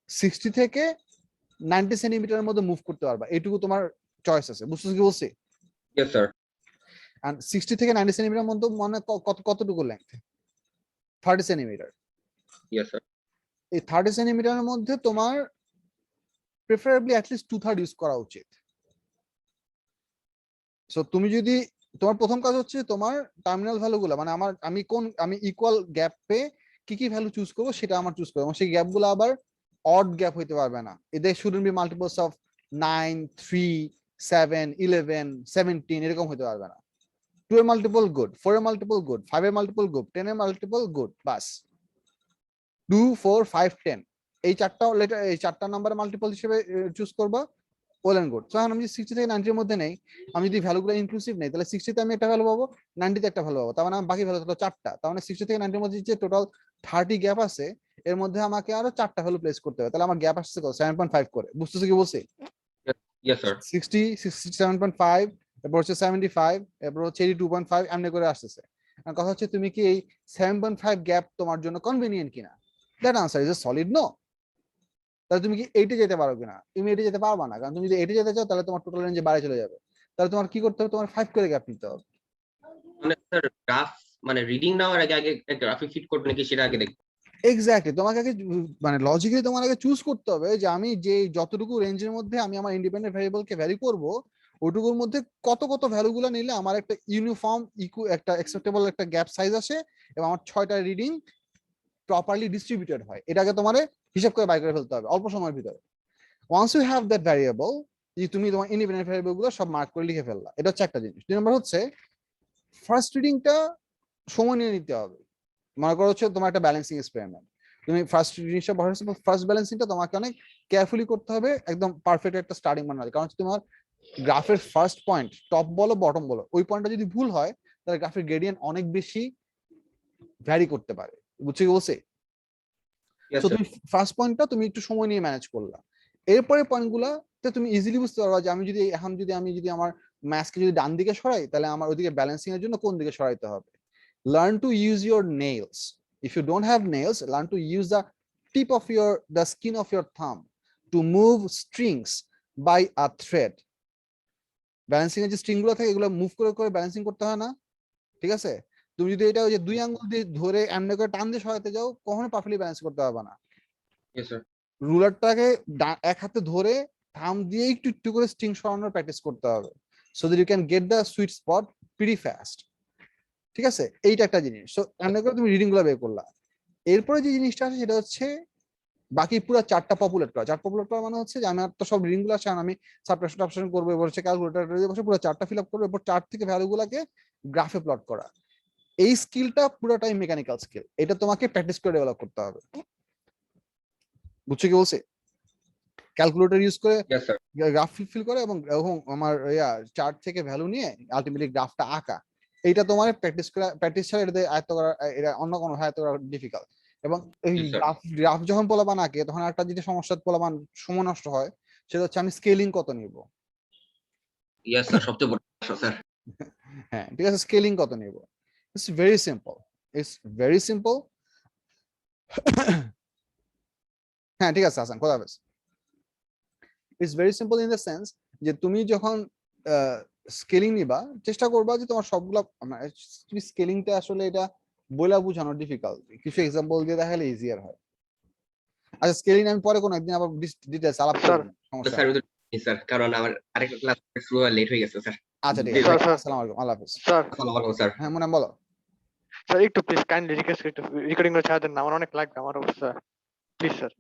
60 থেকে 90 সেন্টিমিটারের মধ্যে মুভ করতে পারবা, এইটুকু তোমার চয়েস আছে। বুঝছো কি বলছি? Yes sir. আর 60 থেকে 90 সেন্টিমিটার মধ্যে মানে কতটুকু লেন্থ? 30 সেন্টিমিটার। Yes sir. এই 30 সেন্টিমিটারের মধ্যে তোমার প্রেফারেবলি অ্যাটলিস্ট 2/3 ইউজ করা উচিত। সো তুমি যদি, তোমার প্রথম কাজ হচ্ছে তোমার টার্মিনাল ভ্যালু গুলো, মানে আমি ইকুয়াল গ্যাপে কি কি ভ্যালু চুজ করবো সেটা আমার চুজ করবো, এবং সেই গ্যাপ গুলো আবার অড গ্যাপ হইতে পারবে না। এদের শুডন্ট বি মাল্টিপলস অফ 9, 3, 7, 11, 17 এরকম হইতে পারবে না। 2 এর মাল্টিপল গুড, 4 এর মাল্টিপল গুড, 5 এর মাল্টিপল গুড, 10 এর মাল্টিপল গুড, বাস। 2, 4, 5, 10 এই চারটা নাম্বার মাল্টিপল হিসেবে চুজ করবা, ওয়েল এন্ড গুড। সো এখন আমি 60 থেকে 90 এর মধ্যে নেই, আমি যদি ভ্যালুগুলো ইনক্লুসিভ নেই, তাহলে 60 তে আমি একটা ভ্যালু পাবো, 90 তে একটা ভ্যালু পাবো, তার মানে আমার বাকি ভ্যালু হলো 4টা। তার মানে 60 থেকে 90 এর মধ্যে যে টোটাল 30 গ্যাপ আছে, এর মধ্যে আমাকে আরো 4টা ভ্যালু প্লেস করতে হবে, তাহলে আমার গ্যাপ আসছে কত 7.5 করে। বুঝতেছো কি বলছি? Yes, sir. 60 67.5, এরপর হচ্ছে 75, এরপর হচ্ছে 82.5 এমনি করে আসতেছে। আর কথা হচ্ছে তুমি কি এই 7.5 গ্যাপ তোমার জন্য কনভিনিয়েন্ট কিনা? That answer is a solid no. তাহলে তুমি কি 80 যেতে পারো কিনা? তুমি 80 যেতে পারবা না, কারণ তুমি যদি 80 যেতে চাও তাহলে তোমার টোটাল রেঞ্জে বাইরে চলে যাবে। তাহলে তোমার কি করতে হবে? তোমার 5 করে গ্যাপ নিতে হবে। মানে স্যার গ্রাফ মানে রিডিং নেওয়ার আগে আগে গ্রাফিক ফিট করবে নাকি সেটা আগে দেখবো। এক্স্যাক্টলি, তোমাকে আগে মানে লজিক্যালি তোমার আগে চুজ করতে হবে যে আমি যে যতটুকু রেঞ্জের মধ্যে আমি আমার ইন্ডিপেন্ডেন্ট ভ্যারিয়েবলকে ভ্যারি করব, ওটুকুর মধ্যে কত কত ভ্যালুগুলো নিলে আমার একটা ইউনিফর্ম একটা অ্যাকসেপ্টেবল একটা গ্যাপ সাইজ আসে এবং আমার 6টা রিডিং প্রপারলি ডিস্ট্রিবিউটেড হয়। এটাকে তোমার হিসাব করে বাই করে ফেলতে হবে অল্প সময়ের ভিতরে। Once you have that variable, যে তুমি তোমার ইন্ডিপেন্ডেন্ট ভ্যারিয়েবল গুলো সব মার্ক করে লিখে ফেললা, এটা হচ্ছে একটা জিনিস। 2 নম্বর হচ্ছে ফার্স্ট রিডিংটা সময় নিয়ে নিতে হবে। মনে করো হচ্ছে তোমার একটা ব্যালেন্সিং এক্সপেরিমেন্ট, তুমি ফার্স্ট জিনিসটা বসাচ্ছো, ফার্স্ট ব্যালেন্সিংটা তোমাকে অনেক কেয়ারফুলি করতে হবে, একদম পারফেক্ট একটা স্টার্টিং মান হবে। কারণ তোমার গ্রাফের ফার্স্ট পয়েন্ট, টপ বলো বটম বলো, ওই পয়েন্টটা যদি ভুল হয় তাহলে গ্রাফের গ্রেডিয়েন্ট অনেক বেশি ভ্যারি করতে পারে। বুঝছো কি বলছে? Yes, so sir. তুমি ফার্স্ট পয়েন্টটা তুমি একটু সময় নিয়ে ম্যানেজ করলা, এরপরে পয়েন্টগুলোতে তুমি ইজিলি বুঝতে পারবা যে আমি যদি আমার ম্যাথকে যদি ডান দিকে সরাই তাহলে আমার ওইদিকে ব্যালেন্সিং এর জন্য কোন দিকে সরাইতে হবে। Learn to use your nails. If you don't have nails, learn to use the skin of your thumb to move strings by a thread. Balancing এর যে স্ট্রিং গুলো থাকে এগুলো মুভ করে করে ব্যালেন্সিং করতে হয় না? ঠিক আছে, তুমি যদি এটা ওই যে 2 আঙ্গুল দিয়ে ধরে এমনি করে টান দিয়ে সরাতে যাও কখনো পারফেক্টলি ব্যালেন্স করতে পারবে না। Yes, sir. রুলারটাকে এক হাতে ধরে থাম দিয়ে একটু একটু করে স্ট্রিং সরানোর প্র্যাকটিস করতে হবে, so that you can get the sweet spot pretty fast. ঠিক আছে, এইটা একটা জিনিস। সো এমনি করে তুমি রিডিং গুলো বের করলা, এরপরে যে জিনিসটা আছে সেটা হচ্ছে বাকি পুরো 4টা পপুলেট করা। 4 পপুলেট করা মানে হচ্ছে যে আমি তো সব রিডিং গুলো আছে আমি সাবট্রাকশন করবো, এবার হচ্ছে ক্যালকুলেটর দিয়ে বসে পুরো 4টা ফিল আপ করবো, এরপর 4 থেকে ভ্যালু গুলাকে গ্রাফে প্লট করা। এই স্কিলটা পুরোটাই মেকানিক্যাল স্কিল, এটা তোমাকে প্র্যাকটিস করে ডেভেলপ করতে হবে। বুঝছো কি বলছে? ক্যালকুলেটর ইউজ করে Yes, sir. গ্রাফ ফিল করে এবং আমার চার্ট থেকে ভ্যালু নিয়ে আলটিমেটলি গ্রাফটা আঁকা, এইটা তোমার প্র্যাকটিস ছাড়া এটাতে আয়ত্ত করা, এটা অন্য কোনো আয়ত্ত করা ডিফিকাল্ট। এবং এই Yes, sir. গ্রাফ যখন পোলাপান আঁকে তখন একটা যেটা সমস্যা পোলাপান সময় নষ্ট হয় সেটা হচ্ছে আমি স্কেলিং কত নিব। Yes, sir. সবচেয়ে বড় সমস্যা, স্যার। হ্যাঁ ঠিক আছে, স্কেলিং কত নিব? It's very simple, it's very simple. হ্যাঁ ঠিক আছে হাসান, খোদা হাফেজ। It's very simple in the sense যে তুমি যখন স্কেলিং নিবা চেষ্টা করবা যে তোমার সবগুলা স্কেলিংটা আসলে এটা বইলা বুঝানো ডিফিকাল্ট, কিছু এক্সাম্পল দিয়ে দেখালে ইজিয়ার হয়। আচ্ছা স্কেলিং আমি পরে কোনো একদিন আবার ডিটেইলস আলাপ করব, সমস্যা স্যার নেই। স্যার কারণ আমার আরেকটা ক্লাস শুরু হওয়া লেট হয়ে গেছে, স্যার। আচ্ছা ঠিক স্যার, আছে, স্যার। আসসালামু আলাইকুম, আল্লাহ হাফেজ। স্যার আসসালামু আলাইকুম, স্যার। হ্যাঁ মনে বলো। স্যার একটু প্লিজ কাইন্ডলি রিকোয়েস্ট একটু রেকর্ডিং করে ছাড়া দেন না, আমার অনেক লাগবে আমার অবস্থা, প্লিজ স্যার।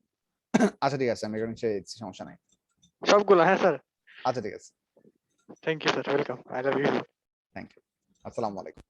আচ্ছা ঠিক আছে, আমি রেকর্ডিং ছেড়ে দিচ্ছি, সমস্যা নাই। সবগুলো হ্যাঁ স্যার। আচ্ছা ঠিক আছে, thank you sir, welcome, I love you. Thank you, আসসালামু আলাইকুম।